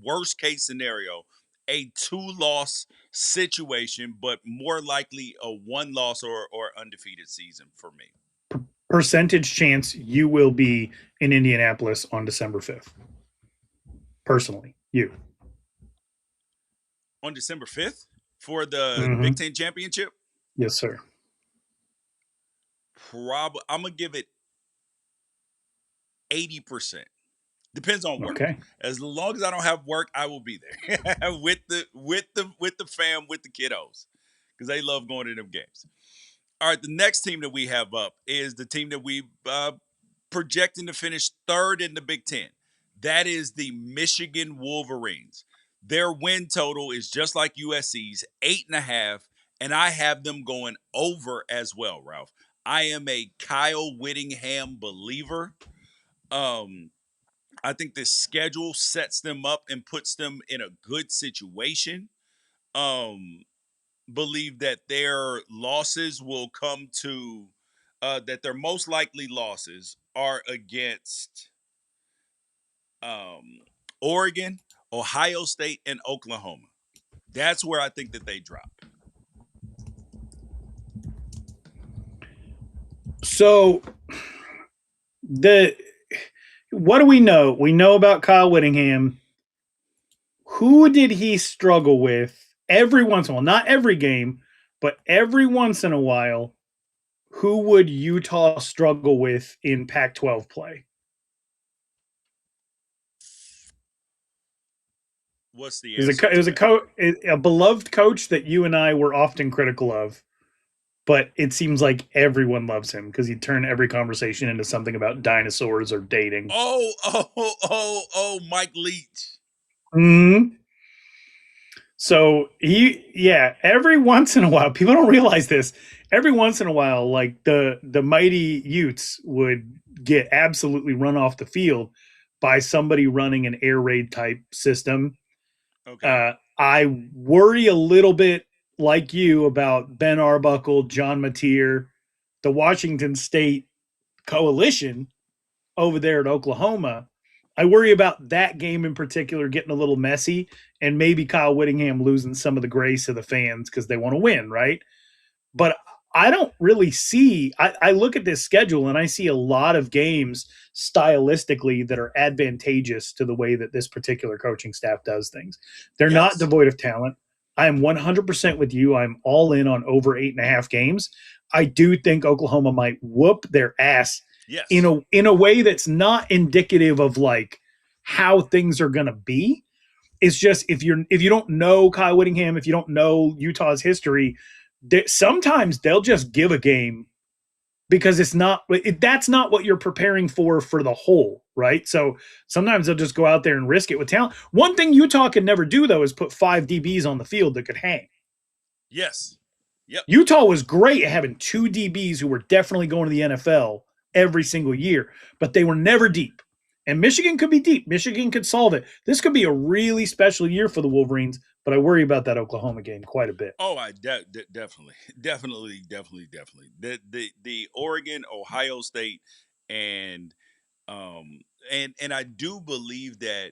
A: worst case scenario, a 2-loss situation, but more likely a 1-loss or undefeated season for me.
C: percentage chance you will be in Indianapolis on December 5th? Personally, you.
A: On December 5th for the Big Ten Championship?
C: Yes, sir.
A: Probably. I'm going to give it 80%. Depends on work.
C: Okay.
A: As long as I don't have work, I will be there with the fam, with the kiddos, because they love going to them games. All right, the next team that we have up is the team that we projecting to finish third in the Big Ten. That is the Michigan Wolverines. Their win total is just like USC's, 8.5, and I have them going over as well, Ralph. I am a Kyle Whittingham believer. I think this schedule sets them up and puts them in a good situation. Believe that their losses will come to that their most likely losses are against Oregon, Ohio State, and Oklahoma. That's where I think that they drop.
C: So what do we know? We know about Kyle Whittingham. Who did he struggle with every once in a while? Not every game, but every once in a while. Who would Utah struggle with in Pac-12 play?
A: What's the answer?
C: It was a beloved coach that you and I were often critical of, but it seems like everyone loves him because he turned every conversation into something about dinosaurs or dating.
A: Mike Leach.
C: Mm-hmm. So every once in a while, people don't realize this. Every once in a while, like the mighty Utes would get absolutely run off the field by somebody running an air raid type system.
A: Okay.
C: I worry a little bit, like you, about Ben Arbuckle, John Mateer, the Washington State coalition over there at Oklahoma. I worry about that game in particular getting a little messy and maybe Kyle Whittingham losing some of the grace of the fans because they want to win, right? But I don't really see – I look at this schedule and I see a lot of games stylistically that are advantageous to the way that this particular coaching staff does things. They're not devoid of talent. I am 100% with you. I'm all in on over 8.5 games. I do think Oklahoma might whoop their ass in a way that's not indicative of like how things are going to be. It's just if you don't know Kyle Whittingham, if you don't know Utah's history, sometimes they'll just give a game because that's not what you're preparing for the whole, right? So sometimes they'll just go out there and risk it with talent. One thing Utah can never do, though, is put 5 DBs on the field that could hang.
A: Yes. Yep.
C: Utah was great at having 2 DBs who were definitely going to the NFL every single year, but they were never deep. And Michigan could be deep. Michigan could solve it. This could be a really special year for the Wolverines, but I worry about that Oklahoma game quite a bit.
A: Oh, I definitely. The Oregon, Ohio State, and I do believe that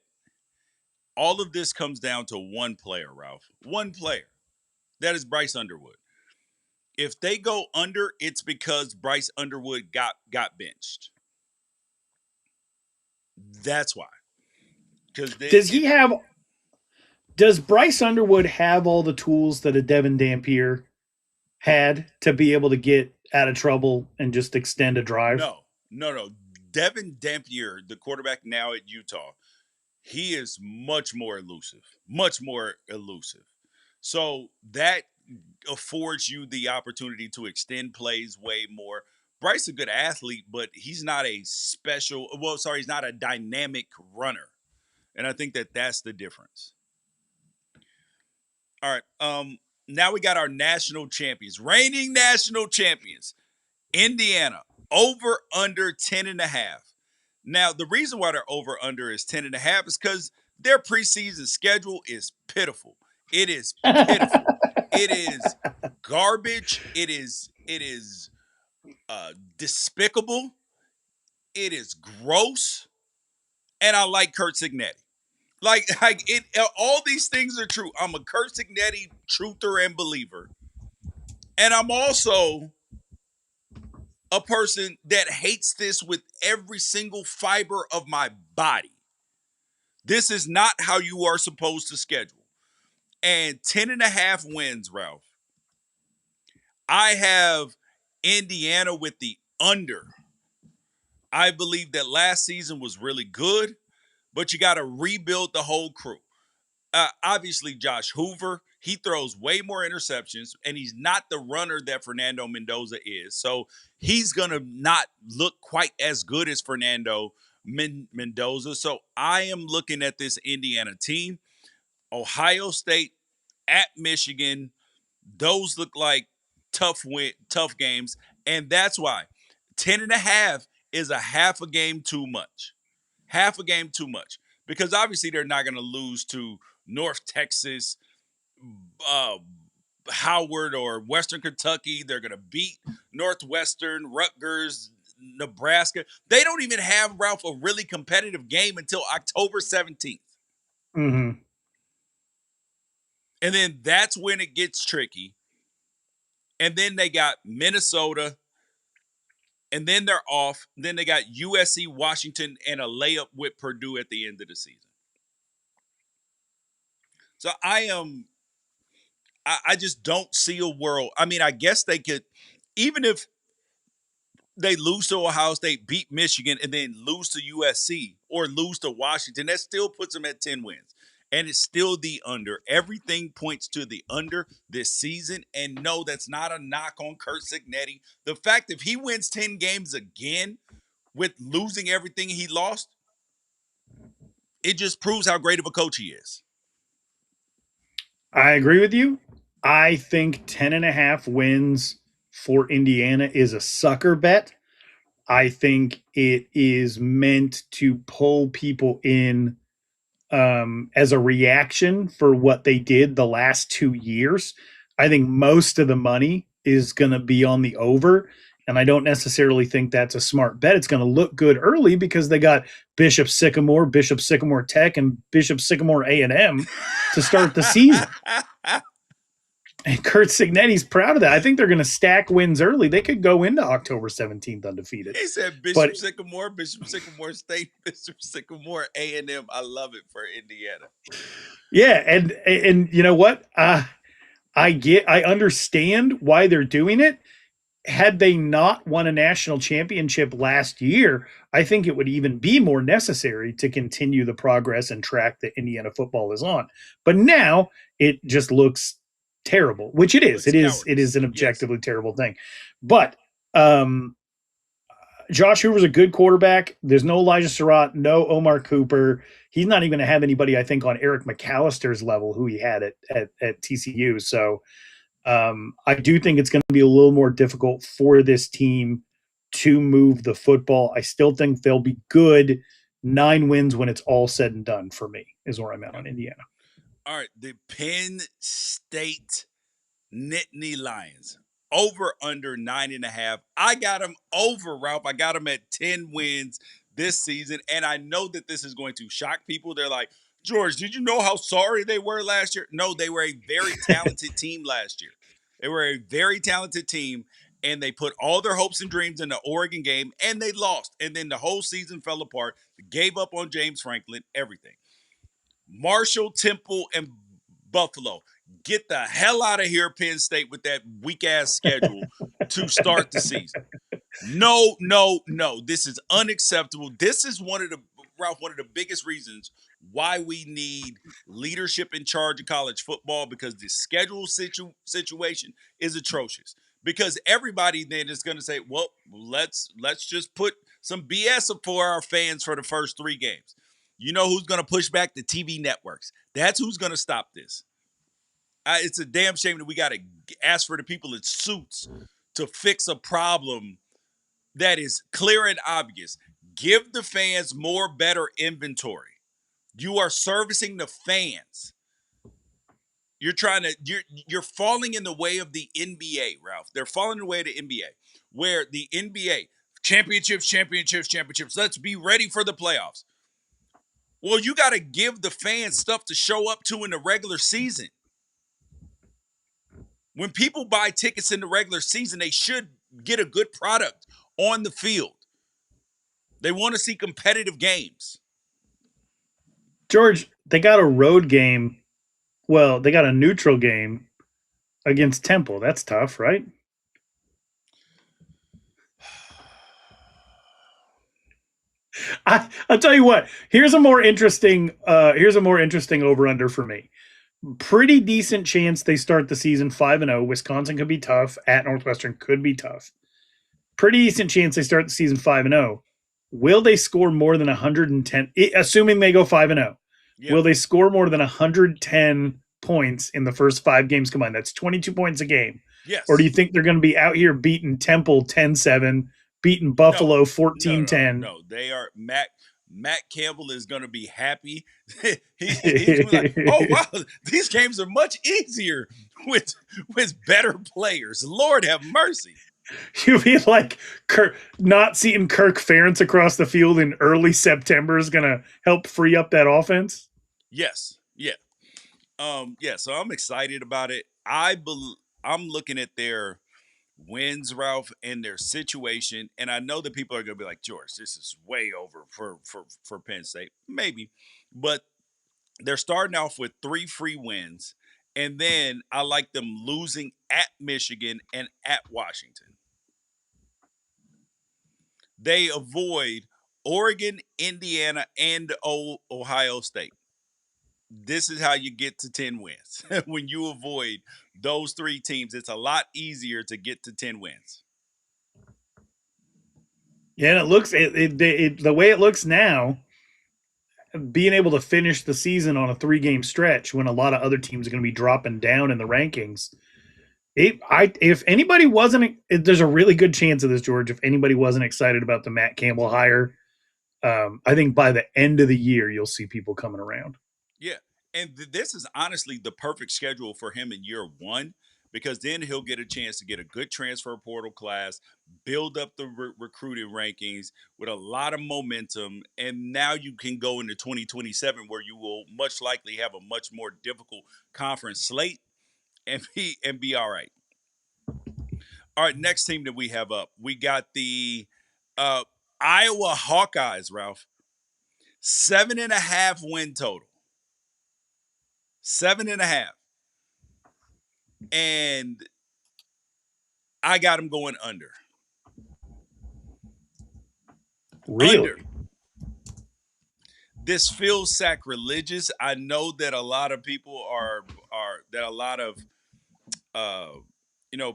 A: all of this comes down to one player, Ralph. One player. That is Bryce Underwood. If they go under, it's because Bryce Underwood got benched. That's why.
C: Does Bryce Underwood have all the tools that a Devin Dampier had to be able to get out of trouble and just extend a drive?
A: No. Devin Dampier, the quarterback now at Utah, he is much more elusive. So that affords you the opportunity to extend plays way more. Bryce is a good athlete, but he's not he's not a dynamic runner. And I think that's the difference. All right. Now we got our national champions, reigning national champions, Indiana, over under 10.5. Now, the reason why they're over under is 10.5 is because their preseason schedule is pitiful. It is pitiful. It is garbage. It is despicable. It is gross. And I like Kurt Cignetti. All these things are true. I'm a Kurt Cignetti truther and believer. And I'm also a person that hates this with every single fiber of my body. This is not how you are supposed to schedule. And 10.5 wins, Ralph. I have Indiana with the under. I believe that last season was really good, but you got to rebuild the whole crew. Obviously, Josh Hoover, he throws way more interceptions, and he's not the runner that Fernando Mendoza is. So he's going to not look quite as good as Fernando Mendoza. So I am looking at this Indiana team. Ohio State at Michigan, those look like tough games. And that's why 10.5 is a half a game too much. Half a game too much. Because obviously they're not going to lose to North Texas, Howard, or Western Kentucky. They're going to beat Northwestern, Rutgers, Nebraska. They don't even have, Ralph, a really competitive game until October 17th.
C: Mm-hmm.
A: And then that's when it gets tricky. And then they got Minnesota, and then they're off. Then they got USC, Washington, and a layup with Purdue at the end of the season. So I just don't see a world. I mean, I guess they could, even if they lose to Ohio State, beat Michigan, and then lose to USC or lose to Washington, that still puts them at 10 wins. And it's still the under. Everything points to the under this season. And no, that's not a knock on Curt Cignetti. The fact if he wins 10 games again with losing everything he lost, it just proves how great of a coach he is.
C: I agree with you. I think 10.5 wins for Indiana is a sucker bet. I think it is meant to pull people in as a reaction for what they did the last 2 years. I think most of the money is going to be on the over, and I don't necessarily think that's a smart bet. It's going to look good early because they got Bishop Sycamore Tech, and Bishop Sycamore A&M to start the season. And Curt Cignetti's proud of that. I think they're going to stack wins early. They could go into October 17th undefeated.
A: He said Bishop Sycamore State, Bishop Sycamore A&M. I love it for Indiana.
C: Yeah, and you know what? I understand why they're doing it. Had they not won a national championship last year, I think it would even be more necessary to continue the progress and track that Indiana football is on. But now it just looks terrible, which it is. It is an objectively terrible thing. But Josh Hoover's a good quarterback. There's no Elijah Surratt, no Omar Cooper. He's not even going to have anybody, I think, on Eric McAllister's level who he had at TCU. So I do think it's going to be a little more difficult for this team to move the football. I still think they'll be good. 9 wins when it's all said and done for me is where I'm at on Indiana.
A: All right, the Penn State Nittany Lions. Over under 9.5. I got them over, Ralph. I got them at 10 wins this season. And I know that this is going to shock people. They're like, George, did you know how sorry they were last year? No, they were a very talented team last year. They were a very talented team, and they put all their hopes and dreams in the Oregon game, and they lost. And then the whole season fell apart. They gave up on James Franklin, everything. Marshall, Temple, and Buffalo. Get the hell out of here, Penn State, with that weak-ass schedule to start the season. No. This is unacceptable. This is one of the biggest reasons why we need leadership in charge of college football, because the schedule situation is atrocious. Because everybody then is going to say, well, let's just put some BS up for our fans for the first 3 games. You know who's going to push back? The TV networks. That's who's going to stop this. It's a damn shame that we got to ask for the people in suits to fix a problem that is clear and obvious. Give the fans more better inventory. You are servicing the fans. You're falling in the way of the NBA, Ralph. They're falling in the way of the NBA, where the NBA championships. Let's be ready for the playoffs. Well, you got to give the fans stuff to show up to in the regular season. When people buy tickets in the regular season, they should get a good product on the field. They want to see competitive games.
C: George, they got a road game. Well, they got a neutral game against Temple. That's tough, right? I'll tell you what. Here's a more interesting over under for me. Pretty decent chance they start the season 5-0. Wisconsin could be tough. At Northwestern could be tough. Pretty decent chance they start the season 5-0. Will they score more than 110? Assuming they go 5-0, will they score more than 110 points in the first 5 games combined? That's 22 points a game.
A: Yes.
C: Or do you think they're going to be out here beating Temple 10-7, beating Buffalo 14-10?
A: No, they are. Matt Campbell is going to be happy. He's like, oh wow, these games are much easier with better players. Lord have mercy.
C: You mean like not seeing Kirk Ferentz across the field in early September is going to help free up that offense?
A: Yes. Yeah. So I'm excited about it. I'm looking at their wins, Ralph, and their situation, and I know that people are going to be like, George, this is way over for Penn State. Maybe, but they're starting off with 3 free wins, and then I like them losing at Michigan and at Washington. They avoid Oregon, Indiana, and Ohio State. This is how you get to 10 wins. When you avoid those 3 teams, it's a lot easier to get to 10 wins.
C: Yeah, and it looks the way it looks now, being able to finish the season on a 3-game stretch when a lot of other teams are going to be dropping down in the rankings. If anybody wasn't, there's a really good chance of this, George. If anybody wasn't excited about the Matt Campbell hire, I think by the end of the year you'll see people coming around.
A: Yeah, and this is honestly the perfect schedule for him in year 1, because then he'll get a chance to get a good transfer portal class, build up the recruiting rankings with a lot of momentum, and now you can go into 2027 where you will much likely have a much more difficult conference slate and be all right. All right, next team that we have up, we got the Iowa Hawkeyes, Ralph. 7.5 win total. 7.5. And I got them going under.
C: Really?
A: Under. This feels sacrilegious. I know that a lot of people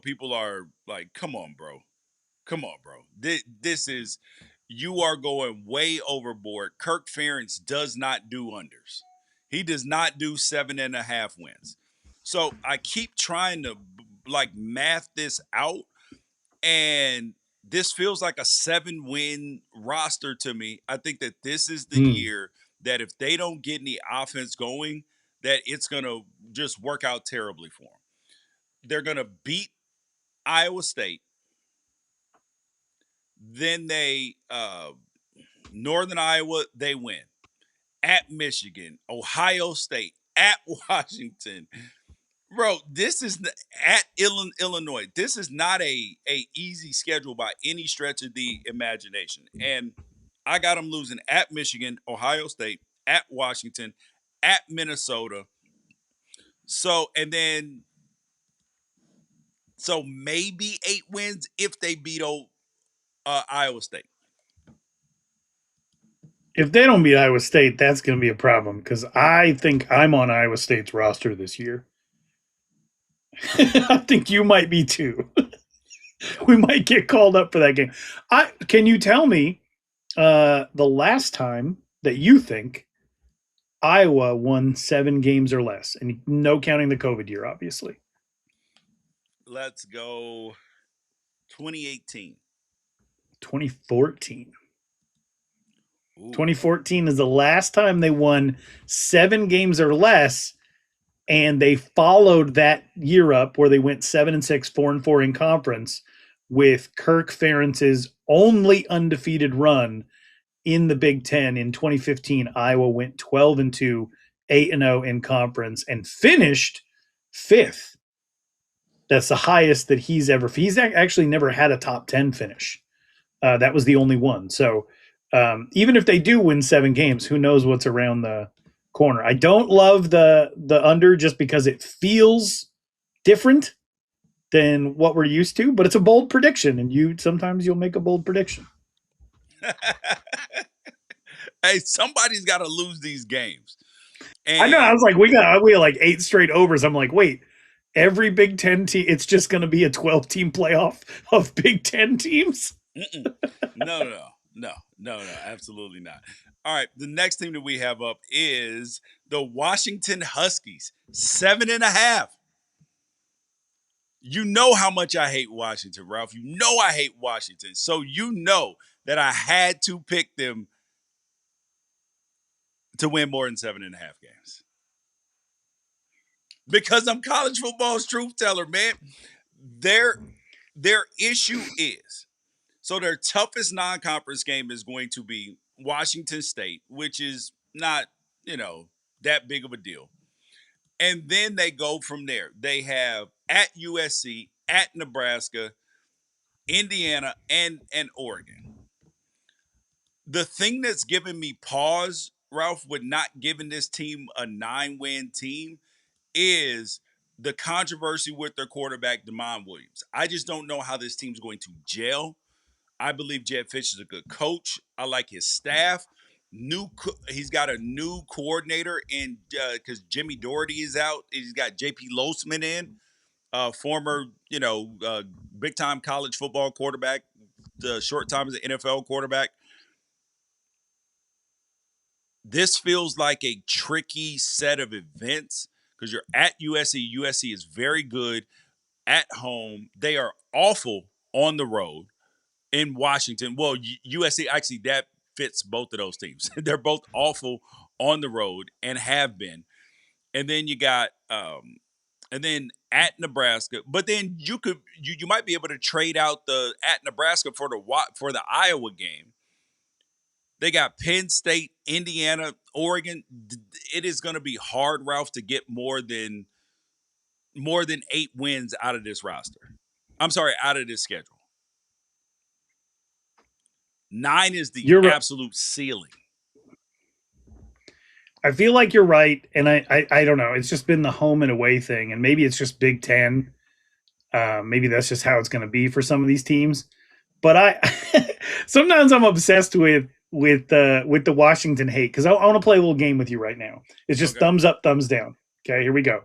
A: people are like, come on, bro. This is, you are going way overboard. Kirk Ferentz does not do unders. He does not do 7.5 wins. So I keep trying to math this out, and this feels like a 7-win roster to me. I think that this is the year that if they don't get any offense going, that it's going to just work out terribly for them. They're going to beat Iowa State. Then they, Northern Iowa, they win. At Michigan, Ohio State, at Washington. Bro, this is at Illinois. This is not a easy schedule by any stretch of the imagination. And I got them losing at Michigan, Ohio State, at Washington, at Minnesota. So maybe 8 wins if they beat Iowa State.
C: If they don't beat Iowa State, that's going to be a problem, because I think I'm on Iowa State's roster this year. I think you might be too. We might get called up for that game. Can you tell me the last time that you think Iowa won 7 games or less? And no counting the COVID year, obviously.
A: Let's go 2018.
C: 2014.
A: Ooh.
C: 2014 is the last time they won 7 games or less, and they followed that year up where they went 7-6, 4-4 in conference with Kirk Ferentz's only undefeated run in the Big Ten. In 2015, Iowa went 12-2, 8-0 in conference, and finished 5th That's the highest that he's ever. He's actually never had a top 10 finish. That was the only one. So even if they do win 7 games, who knows what's around the corner? I don't love the under just because it feels different than what we're used to, but it's a bold prediction, and sometimes you'll make a bold prediction.
A: Hey, somebody's got to lose these games.
C: And I know. I was like, we got like 8 straight overs. I'm like, wait, every Big Ten team, it's just going to be a 12-team playoff of Big Ten teams?
A: No, absolutely not. All right, the next team that we have up is the Washington Huskies, 7.5. You know how much I hate Washington, Ralph. You know I hate Washington. So you know that I had to pick them to win more than 7.5 games. Because I'm college football's truth teller, man. Their issue is, so their toughest non-conference game is going to be Washington State, which is not, that big of a deal. And then they go from there. They have at USC, at Nebraska, Indiana, and Oregon. The thing that's giving me pause, Ralph, with not giving this team a 9-win team is the controversy with their quarterback, Damon Williams. I just don't know how this team's going to gel. I believe Jed Fish is a good coach. I like his staff. He's got a new coordinator in because Jimmy Doherty is out. He's got J.P. Losman in, former big time college football quarterback, the short time as an NFL quarterback. This feels like a tricky set of events because you're at USC. USC is very good at home. They are awful on the road. In Washington, well, USC, actually, that fits both of those teams. They're both awful on the road and have been. And then you got, and then at Nebraska. But then you might be able to trade out the at Nebraska for the Iowa game. They got Penn State, Indiana, Oregon. It is going to be hard, Ralph, to get more than 8 wins out of this roster. I'm sorry, out of this schedule. 9 is the absolute ceiling.
C: I feel like you're right, and I don't know. It's just been the home and away thing, and maybe it's just Big Ten. Maybe that's just how it's going to be for some of these teams. But sometimes I'm obsessed with the Washington hate because I want to play a little game with you right now. It's just thumbs up, thumbs down. Okay, here we go.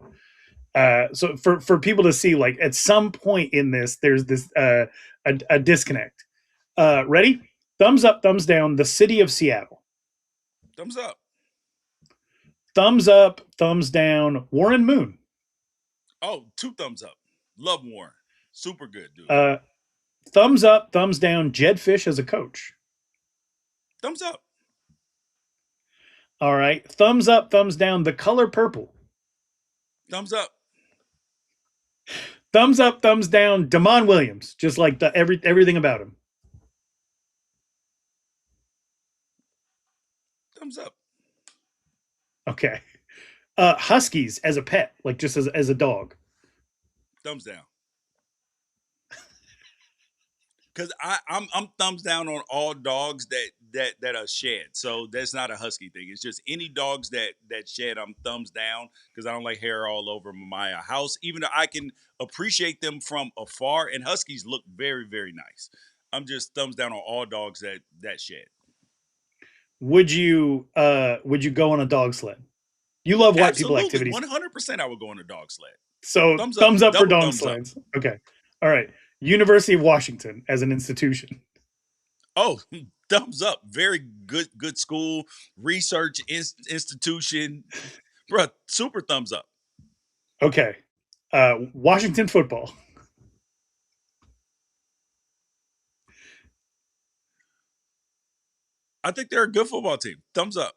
C: So for people to see, like at some point in this, there's this a disconnect. Ready? Thumbs up, thumbs down, the city of Seattle.
A: Thumbs up.
C: Thumbs up, thumbs down, Warren Moon.
A: Oh, 2 thumbs up. Love Warren. Super good, dude.
C: Thumbs up, thumbs down, Jed Fish as a coach.
A: Thumbs up.
C: All right. Thumbs up, thumbs down, the color purple.
A: Thumbs up.
C: Thumbs up, thumbs down, Damon Williams. Just like everything about him.
A: Thumbs up.
C: Okay. Huskies as a pet, like just as a dog.
A: Thumbs down. Because I'm thumbs down on all dogs that are shed. So that's not a husky thing. It's just any dogs that shed, I'm thumbs down because I don't like hair all over my house. Even though I can appreciate them from afar, and huskies look very, very nice. I'm just thumbs down on all dogs that shed.
C: Would you go on a dog sled? You love white people activities.
A: 100% I would go on a dog sled.
C: So thumbs up for dog sleds. Up. Okay. All right. University of Washington as an institution.
A: Oh, thumbs up. Very good school, research institution. Bro, super thumbs up.
C: Okay. Washington football.
A: I think they're a good football team. Thumbs up.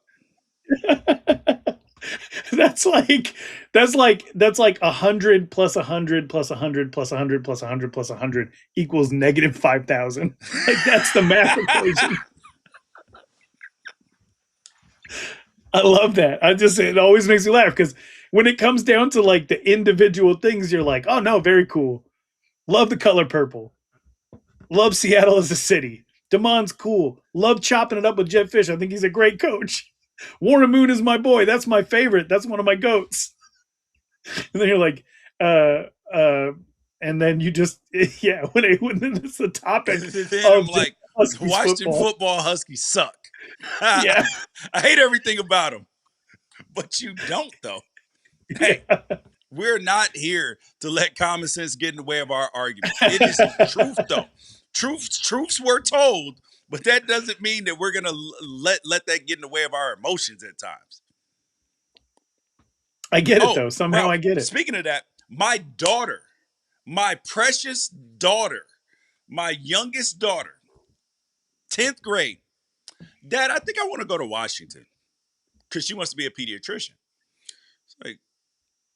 C: That's like 100 plus 100 plus 100 plus 100 plus 100 plus 100 equals negative 5,000. Like that's the math equation. I love that. It always makes me laugh because when it comes down to like the individual things, you're like, oh no, very cool. Love the color purple. Love Seattle as a city. DeMond's cool. Love chopping it up with Jed Fish. I think he's a great coach. Warren Moon is my boy. That's my favorite. That's one of my goats. And then you're like, and then you just, yeah, when it's the topic
A: then I'm like,
C: Huskies
A: Washington football Huskies suck.
C: Yeah.
A: I hate everything about them. But you don't, though. Hey, we're not here to let common sense get in the way of our argument. It is truth, though. Truths were told, but that doesn't mean that we're gonna let that get in the way of our emotions at times.
C: I get it though. Somehow
A: Ralph,
C: I get it.
A: Speaking of that, my daughter, my precious daughter, my youngest daughter, 10th grade. Dad, I think I want to go to Washington because she wants to be a pediatrician. It's like,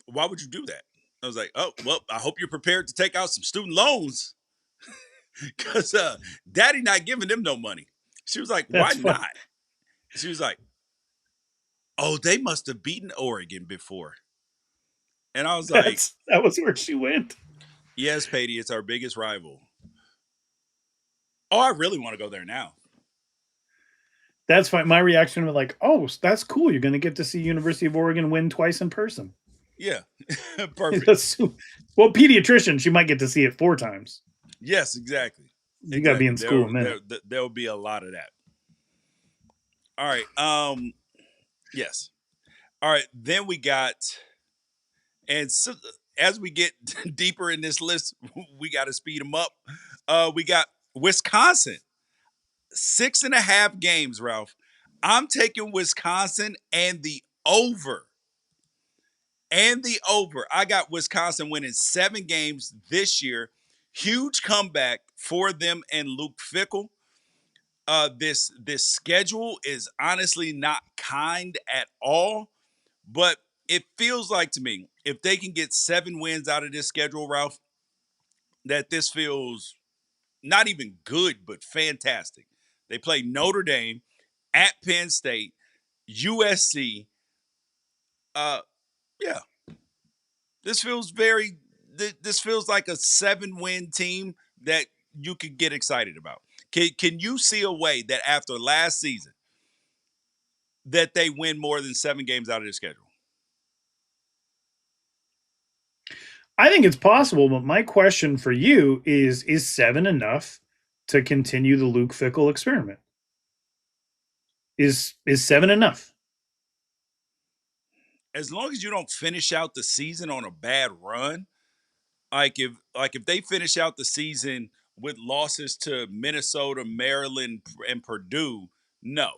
A: why would you do that? I was like, oh, well, I hope you're prepared to take out some student loans because Daddy not giving them no money. She was like, why not? She was like, oh, they must have beaten Oregon before. And I was like,
C: that was where she went.
A: Yes, Patty, it's our biggest rival. Oh, I really want to go there now.
C: That's fine. My reaction was like, oh, that's cool. You're going to get to see University of Oregon win twice in person.
A: Yeah, perfect.
C: Well, pediatrician, she might get to see it 4 times.
A: Yes, exactly.
C: You got to be in school a minute.
A: There'll be a lot of that. All right. Yes. All right. Then we got, and so, as we get deeper in this list, we got to speed them up. We got Wisconsin, 6.5 games, Ralph. I'm taking Wisconsin and the over. I got Wisconsin winning 7 games this year. Huge comeback for them and Luke Fickell. This schedule is honestly not kind at all, but it feels like to me, if they can get 7 wins out of this schedule, Ralph, that this feels not even good, but fantastic. They play Notre Dame, at Penn State, USC. Yeah. This feels like a 7-win team that you could get excited about. Can you see a way that after last season that they win more than 7 games out of their schedule?
C: I think it's possible, but my question for you is 7 enough to continue the Luke Fickell experiment? Is 7 enough?
A: As long as you don't finish out the season on a bad run, like if they finish out the season with losses to Minnesota, Maryland, and Purdue, no.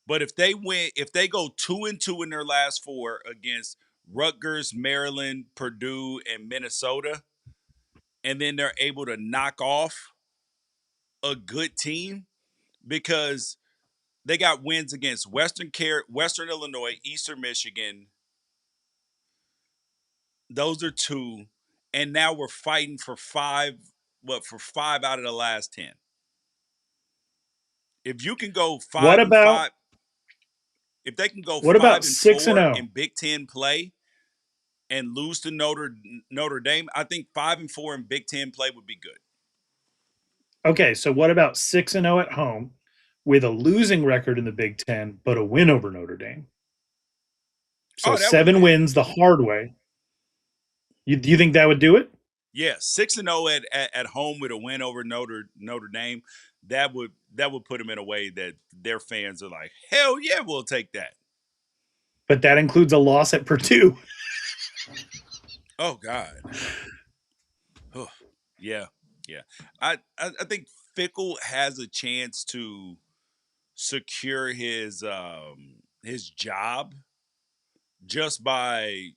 A: But if they go 2-2 in their last 4 against Rutgers, Maryland, Purdue, and Minnesota, and then they're able to knock off a good team because they got wins against Western Illinois, Eastern Michigan. Those are 2. And now we're fighting for 5 out of the last 10. If you can go 5-5, if they can go 5-4 in Big Ten play and lose to Notre Dame, I think 5-4 in Big Ten play would be good.
C: Okay, so what about 6-0 at home with a losing record in the Big Ten, but a win over Notre Dame? So 7 wins the hard way. Do you think that would do it?
A: Yeah, 6-0 at home with a win over Notre Dame. That would put them in a way that their fans are like, hell yeah, we'll take that.
C: But that includes a loss at Purdue.
A: Oh God. Oh, yeah. I think Fickell has a chance to secure his job just by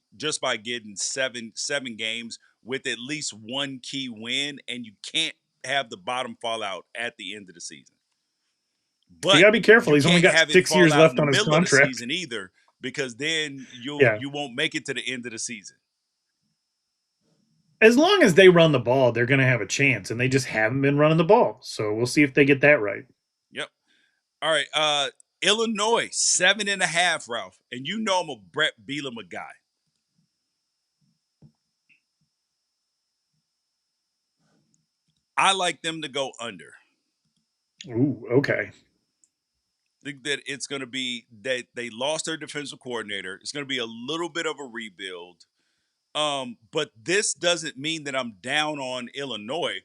A: getting seven games with at least 1 key win, and you can't have the bottom fall out at the end of the season. But
C: you gotta be careful. He's only got 6 years left on his contract.
A: Season either, because then you won't make it to the end of the season.
C: As long as they run the ball, they're going to have a chance, and they just haven't been running the ball. So we'll see if they get that right.
A: Yep. All right. Illinois, 7.5, Ralph. And you know I'm a Brett Bielema guy. I like them to go under.
C: Ooh, okay.
A: I think that it's going to be that they lost their defensive coordinator. It's going to be a little bit of a rebuild. But this doesn't mean that I'm down on Illinois.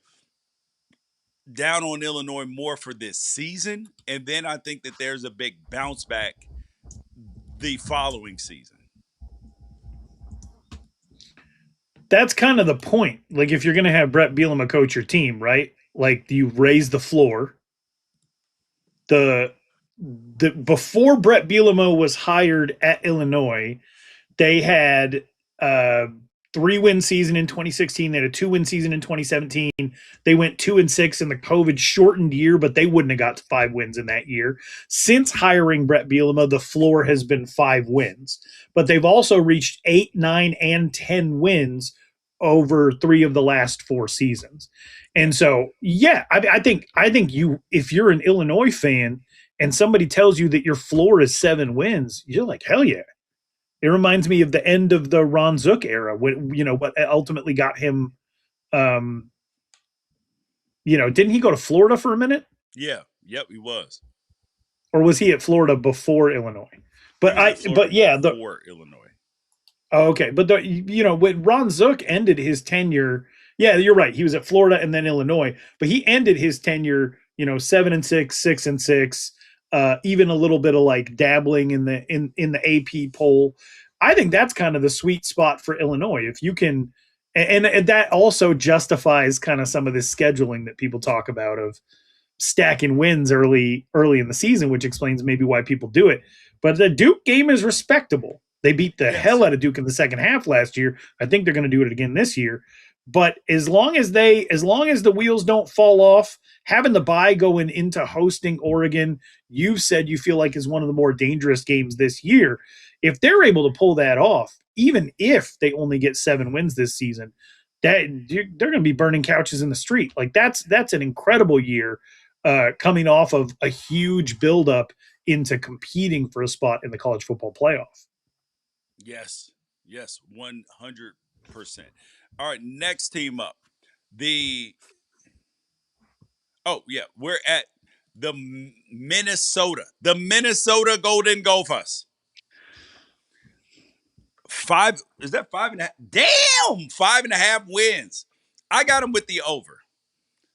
A: Down on Illinois more for this season. And then I think that there's a big bounce back the following season.
C: That's kind of the point. Like, if you're going to have Brett Bielema coach your team, right? Like, you raise the floor. The before Brett Bielema was hired at Illinois, they had 3-win season in 2016. They had a 2-win season in 2017. They went 2-6 in the COVID shortened year, but they wouldn't have got to 5 wins in that year. Since hiring Brett Bielema, the floor has been 5 wins, but they've also reached 8, 9, and 10 wins over 3 of the last 4 seasons. And so, yeah, I think you, if you're an Illinois fan and somebody tells you that your floor is 7 wins, you're like, hell yeah. It reminds me of the end of the Ron Zook era, when, what ultimately got him, didn't he go to Florida for a minute?
A: Yeah. Yep, he was.
C: Or was he at Florida before Illinois? Before
A: Illinois.
C: Oh, okay. But when Ron Zook ended his tenure, yeah, you're right. He was at Florida and then Illinois, but he ended his tenure, 7-6, 6-6. Even a little bit of like dabbling in the AP poll. I think that's kind of the sweet spot for Illinois. If you can, and that also justifies kind of some of this scheduling that people talk about of stacking wins early in the season, which explains maybe why people do it. But the Duke game is respectable. They beat the hell out of Duke in the second half last year. I think they're going to do it again this year. But as long as the wheels don't fall off, having the bye going into hosting Oregon, you said you feel like is one of the more dangerous games this year. If they're able to pull that off, even if they only get 7 wins this season, they're going to be burning couches in the street. Like that's an incredible year, coming off of a huge buildup into competing for a spot in the college football playoff.
A: Yes, 100%. All right, next team up. We're at the Minnesota Golden Gophers. 5, is that 5.5? Damn, 5.5 wins. I got them with the over.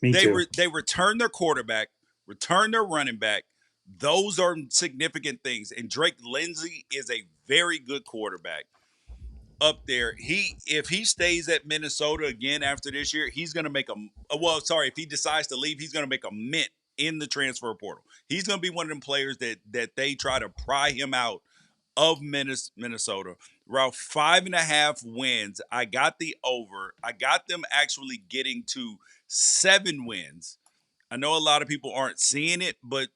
C: Me too.
A: They returned their quarterback, returned their running back. Those are significant things. And Drake Lindsey is a very good quarterback up there. If he stays at Minnesota again after this year, he's going to make if he decides to leave, he's going to make a mint in the transfer portal. He's going to be one of them players that they try to pry him out of Minnesota. Ralph, 5.5 wins. I got the over. I got them actually getting to 7 wins. I know a lot of people aren't seeing it, but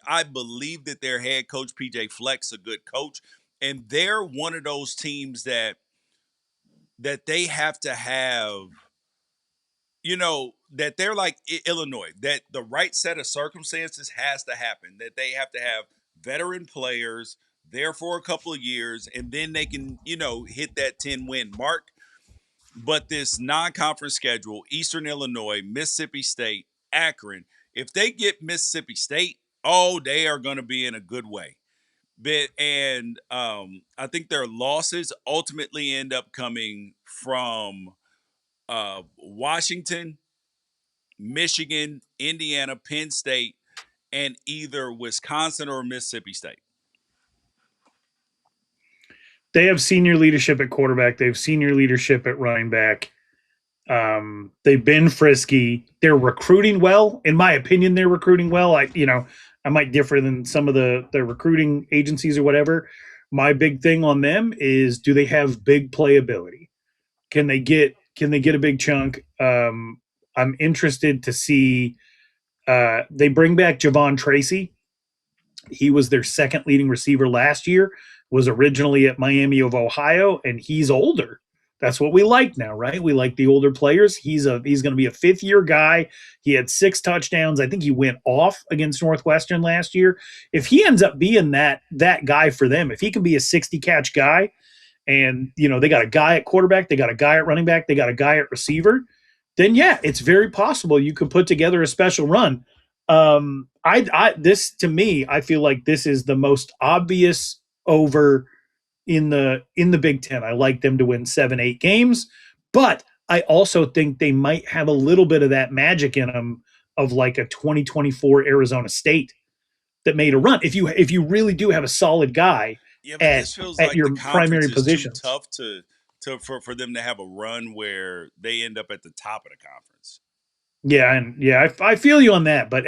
A: I believe that their head coach, PJ Fleck's a good coach. And they're one of those teams that they have to have, that they're like Illinois, that the right set of circumstances has to happen, that they have to have veteran players there for a couple of years, and then they can, hit that 10-win mark. But this non-conference schedule, Eastern Illinois, Mississippi State, Akron, if they get Mississippi State, they are going to be in a good way. I think their losses ultimately end up coming from Washington, Michigan, Indiana, Penn State, and either Wisconsin or Mississippi State.
C: They have senior leadership at quarterback. They have senior leadership at running back. They've been frisky. They're recruiting well. In my opinion, they're recruiting well. I might differ than some of the recruiting agencies or whatever. My big thing on them is, do they have big playability? Can they get a big chunk? I'm interested to see. They bring back Javon Tracy. He was their second leading receiver last year, was originally at Miami of Ohio, and he's older. That's what we like now, right? We like the older players. He's going to be a fifth-year guy. He had 6 touchdowns. I think he went off against Northwestern last year. If he ends up being that guy for them, if he can be a 60-catch guy, and they got a guy at quarterback, they got a guy at running back, they got a guy at receiver, then yeah, it's very possible you could put together a special run. This, to me, I feel like this is the most obvious over in the Big Ten. I like them to win 7-8 games, but I also think they might have a little bit of that magic in them of like a 2024 Arizona State that made a run. If you really do have a solid guy
A: but this feels like
C: your
A: the
C: primary
A: is
C: positions,
A: too tough for them to have a run where they end up at the top of the conference.
C: I feel you on that, but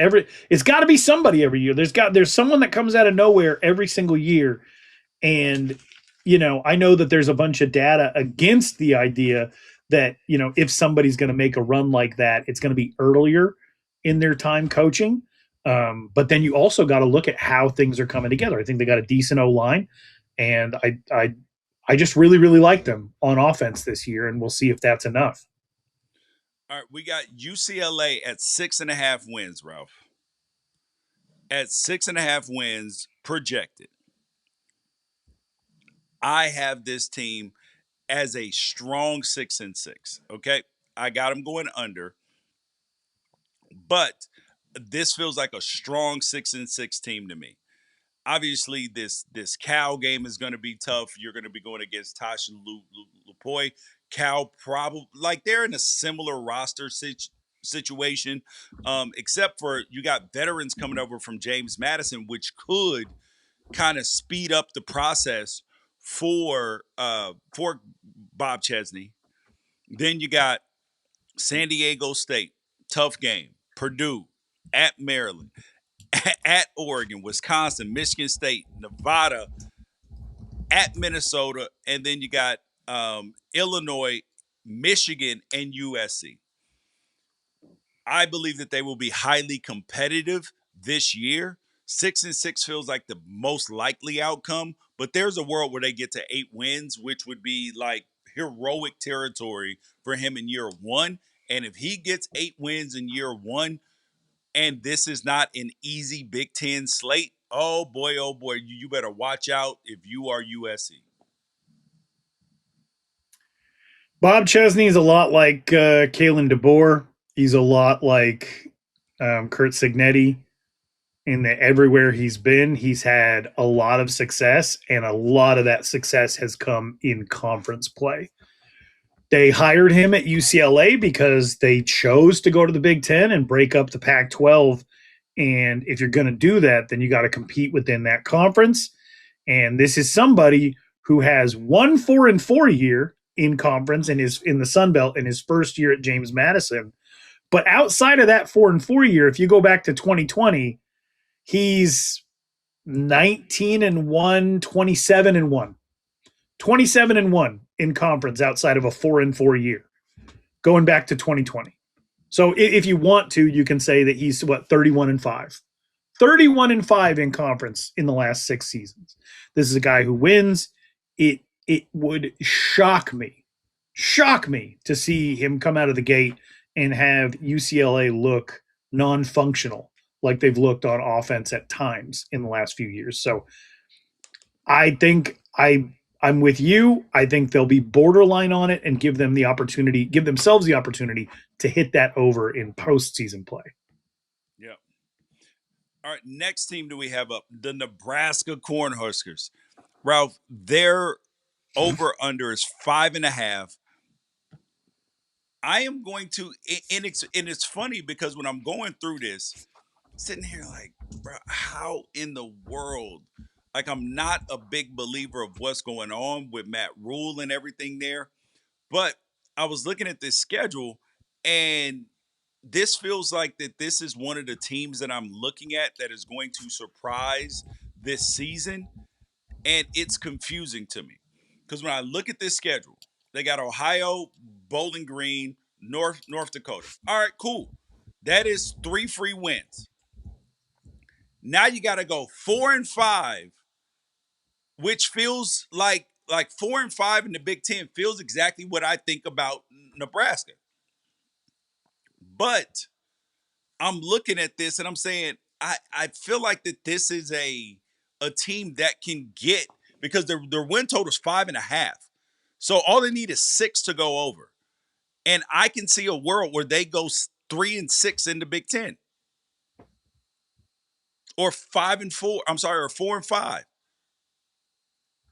C: it's got to be somebody every year. There's someone that comes out of nowhere every single year, and I know that there's a bunch of data against the idea that if somebody's going to make a run like that, it's going to be earlier in their time coaching. But then you also got to look at how things are coming together. I think they got a decent O-line, and I just really, really like them on offense this year, and we'll see if that's enough.
A: All right, we got UCLA at 6.5 wins, Ralph. At 6.5 wins projected. I have this team as a strong 6-6. Okay, I got them going under, but this feels like a strong 6-6 team to me. Obviously, this Cal game is going to be tough. You're going to be going against Tosh and Lupoy. Cal probably they're in a similar roster situation, except for you got veterans coming over from James Madison, which could kind of speed up the process for Bob Chesney. Then you got San Diego State, tough game. Purdue, at Maryland, at Oregon, Wisconsin, Michigan State, Nevada, at Minnesota, and then you got Illinois, Michigan, and USC. I believe that they will be highly competitive this year. 6-6 feels like the most likely outcome, but there's a world where they get to 8 wins, which would be like heroic territory for him in year 1. And if he gets 8 wins in year 1, and this is not an easy Big Ten slate, oh boy, you better watch out if you are USC.
C: Bob Chesney is a lot like Kalen DeBoer. He's a lot like Kurt Signetti. In that everywhere he's been, he's had a lot of success, and a lot of that success has come in conference play. They hired him at UCLA because they chose to go to the Big Ten and break up the Pac-12. And if you're going to do that, then you got to compete within that conference. And this is somebody who has 1 4-4 year in conference and is in the Sun Belt in his first year at James Madison. But outside of that 4-4 year, if you go back to 2020, he's 19-1, 27-1. 27-1 in conference outside of a 4-4 year, going back to 2020. So if you want to, you can say that he's 31-5. 31-5 in conference in the last 6 seasons. This is a guy who wins. It would shock me to see him come out of the gate and have UCLA look non-functional like they've looked on offense at times in the last few years. So I think I'm with you. I think they'll be borderline on it and give themselves the opportunity to hit that over in postseason play.
A: Yeah. All right, next team do we have up? The Nebraska Cornhuskers. Ralph, their over-under is 5.5. I am going to, and it's funny because when I'm going through this, sitting here like, bro, how in the world? Like, I'm not a big believer of what's going on with Matt Rule and everything there. But I was looking at this schedule, and this feels like that this is one of the teams that I'm looking at that is going to surprise this season. And it's confusing to me. Because when I look at this schedule, they got Ohio, Bowling Green, North Dakota. All right, cool. That is 3 free wins. Now you got to go 4-5, which feels like like 4-5 in the Big Ten feels exactly what I think about Nebraska. But I'm looking at this and I'm saying I feel like that this is a team that can get, because their win total is 5.5. So all they need is 6 to go over. And I can see a world where they go 3-6 in the Big Ten. Or 5-4. I'm sorry, or 4-5.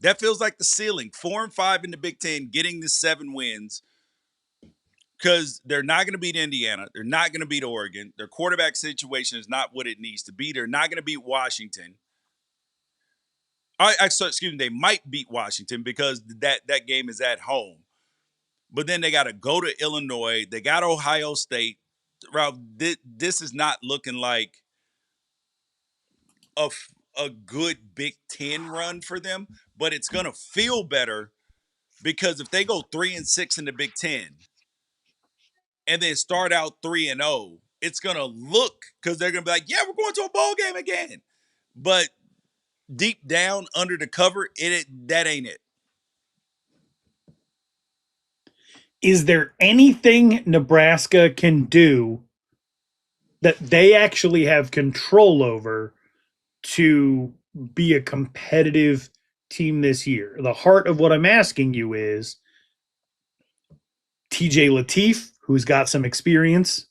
A: That feels like the ceiling. 4-5 in the Big Ten, getting the 7 wins. Because they're not going to beat Indiana. They're not going to beat Oregon. Their quarterback situation is not what it needs to be. They're not going to beat Washington. Excuse me, they might beat Washington because that game is at home. But then they got to go to Illinois. They got Ohio State. Ralph, this is not looking like a good Big Ten run for them, but it's going to feel better because if they go 3-6 in the Big Ten and then start out 3-0, it's going to look, because they're going to be like, yeah, we're going to a bowl game again. But deep down under the cover, that ain't it.
C: Is there anything Nebraska can do that they actually have control over to be a competitive team this year? The heart of what I'm asking you is TJ Lateef, who's got some experience,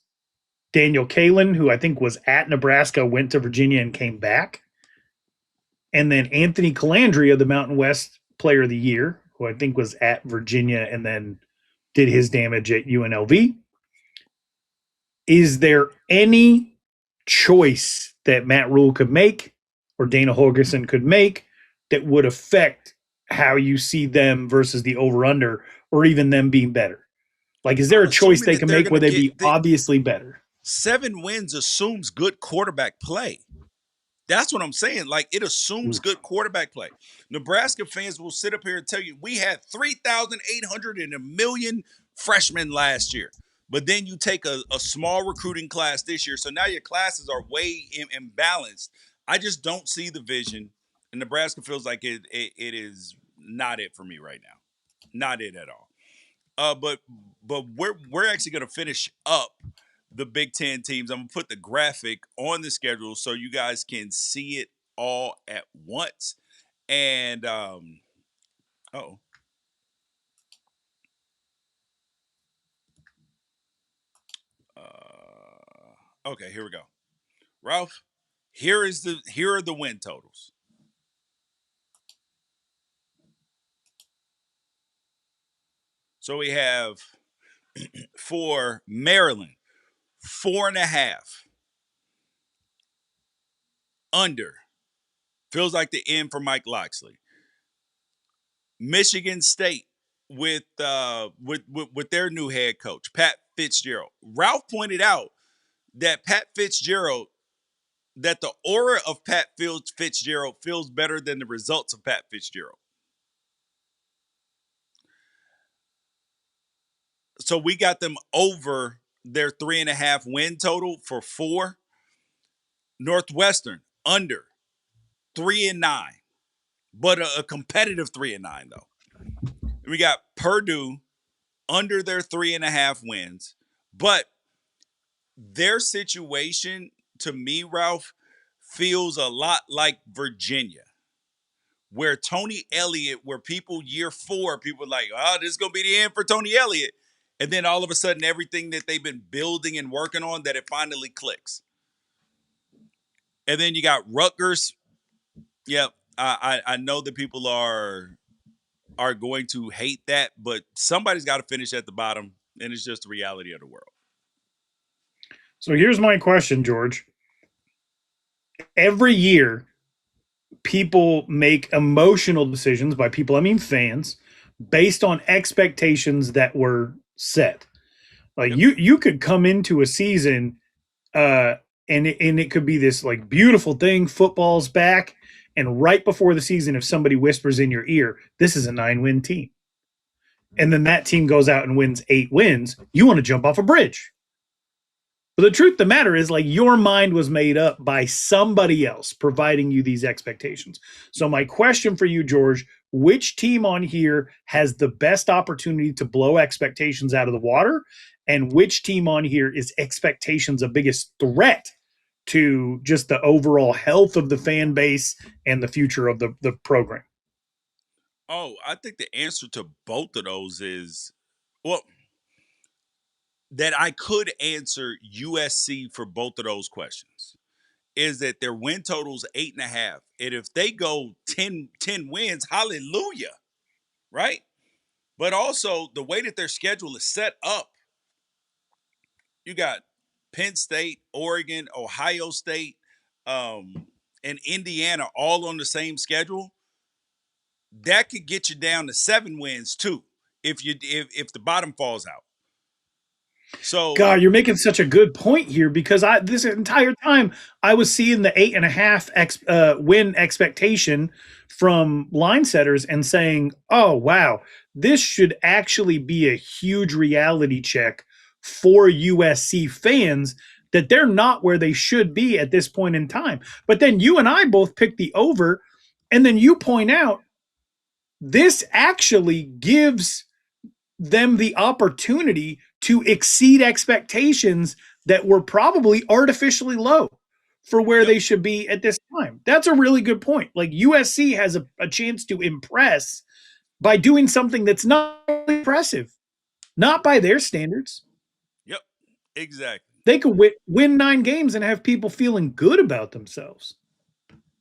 C: Daniel Kalen, who I think was at Nebraska, went to Virginia and came back, and then Anthony Calandria, the Mountain West Player of the Year, who I think was at Virginia and then did his damage at UNLV. Is there any choice that Matt Rule could make or Dana Holgerson could make that would affect how you see them versus the over-under, or even them being better? Like, is there a choice they can make where they be obviously better?
A: 7 wins assumes good quarterback play. That's what I'm saying. Like, it assumes good quarterback play. Nebraska fans will sit up here and tell you, we had 3,800 and a million freshmen last year. But then you take a small recruiting class this year. So now your classes are way imbalanced. I just don't see the vision. And Nebraska feels like it is not it for me right now. Not it at all. But we're actually going to finish up the Big Ten teams. I'm going to put the graphic on the schedule so you guys can see it all at once. And, okay, here we go. Ralph, here are the win totals. So we have for Maryland, 4.5. Under. Feels like the end for Mike Loxley. Michigan State with their new head coach, Pat Fitzgerald. Ralph pointed out that that the aura of Pat Fitzgerald feels better than the results of Pat Fitzgerald. So we got them over their 3.5 win total for 4. Northwestern under 3-9, but a competitive 3-9 though. We got Purdue under their 3.5 wins, but their situation to me, Ralph, feels a lot like Virginia, where Tony Elliott, where people year 4, people are like, oh, this is going to be the end for Tony Elliott. And then all of a sudden, everything that they've been building and working on, that it finally clicks. And then you got Rutgers. Yep, I know that people are going to hate that, but somebody's got to finish at the bottom, and it's just the reality of the world.
C: So here's my question, George. Every year, people make emotional decisions. By people, I mean fans, based on expectations that were set. Like you could come into a season and it could be this like beautiful thing, football's back, and right before the season, if somebody whispers in your ear, this is a 9-win team, and then that team goes out and wins 8 wins, you want to jump off a bridge. But the truth of the matter is, like, your mind was made up by somebody else providing you these expectations. So my question for you, George, which team on here has the best opportunity to blow expectations out of the water? And which team on here is expectations the biggest threat to just the overall health of the fan base and the future of the program?
A: Oh, I think the answer to both of those is, well, that I could answer USC for both of those questions is that their win total's 8.5. And if they go 10 wins, hallelujah, right? But also the way that their schedule is set up, you got Penn State, Oregon, Ohio State, and Indiana all on the same schedule. That could get you down to 7 wins too, if the bottom falls out. So
C: God, you're making such a good point here, because this entire time I was seeing the 8.5 win expectation from line setters and saying, oh, wow, this should actually be a huge reality check for USC fans that they're not where they should be at this point in time. But then you and I both picked the over, and then you point out this actually gives them the opportunity to exceed expectations that were probably artificially low for where they should be at this time. That's a really good point. Like, USC has a chance to impress by doing something that's not impressive, not by their standards.
A: Yep, exactly.
C: They could win 9 games and have people feeling good about themselves.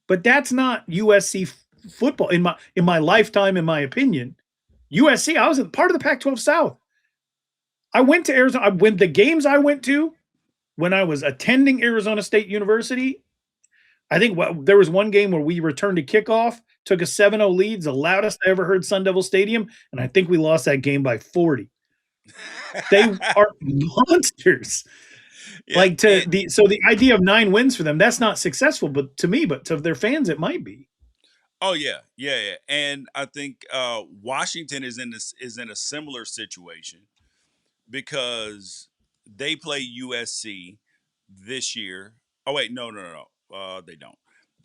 C: But that's not USC football in my lifetime, in my opinion. USC, I was part of the Pac-12 South. I went to Arizona. When the games I went to when I was attending Arizona State University, I think there was one game where we returned to kickoff, took a 7-0 lead, the loudest I ever heard Sun Devil Stadium, and I think we lost that game by 40. They are monsters. Yeah, like so the idea of 9 wins for them, that's not successful, but to me, but to their fans, it might be.
A: Oh yeah. And I think Washington is in a similar situation because they play USC this year. Oh wait, no. They don't.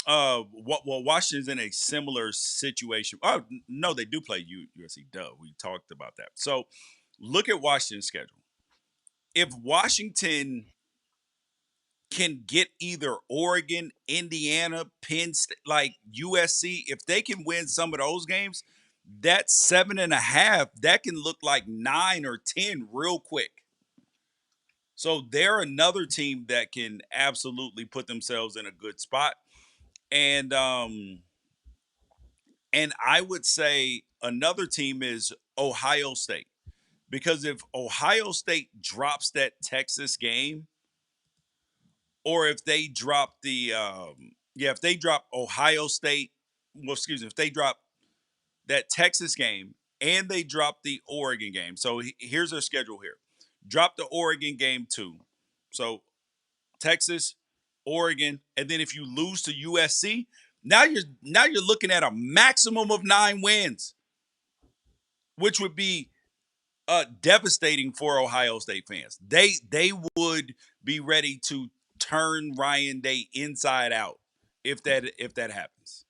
A: Well, Washington's in a similar situation. Oh no, they do play USC. Duh, we talked about that. So look at Washington's schedule. If Washington can get either Oregon, Indiana, Penn State, like USC, if they can win some of those games, that 7.5, that can look like 9 or 10 real quick. So they're another team that can absolutely put themselves in a good spot. And I would say another team is Ohio State. Because if Ohio State drops that Texas game, or if they drop if they drop Ohio State, if they drop that Texas game and they drop the Oregon game. So here's their schedule here. Drop the Oregon game too. So Texas, Oregon, and then if you lose to USC, now you're looking at a maximum of 9 wins, which would be devastating for Ohio State fans. They would be ready to turn Ryan Day inside out if that happens.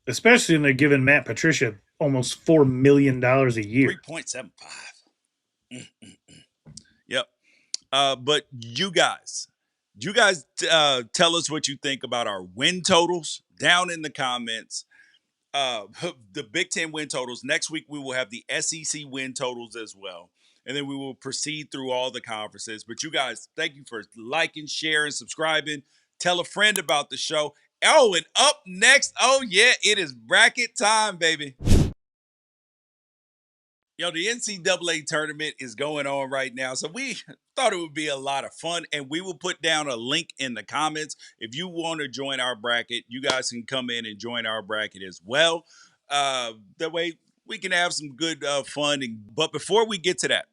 C: Especially when they're giving Matt Patricia almost $4 million a year.
A: 3.75. Yep. But you guys tell us what you think about our win totals down in the comments. The Big Ten win totals. Next week, we will have the SEC win totals as well. And then we will proceed through all the conferences. But you guys, thank you for liking, sharing, subscribing. Tell a friend about the show. Oh, and up next, oh yeah, it is bracket time, baby. Yo, the NCAA tournament is going on right now. So we thought it would be a lot of fun. And we will put down a link in the comments. If you want to join our bracket, you guys can come in and join our bracket as well. That way we can have some good fun. But before we get to that,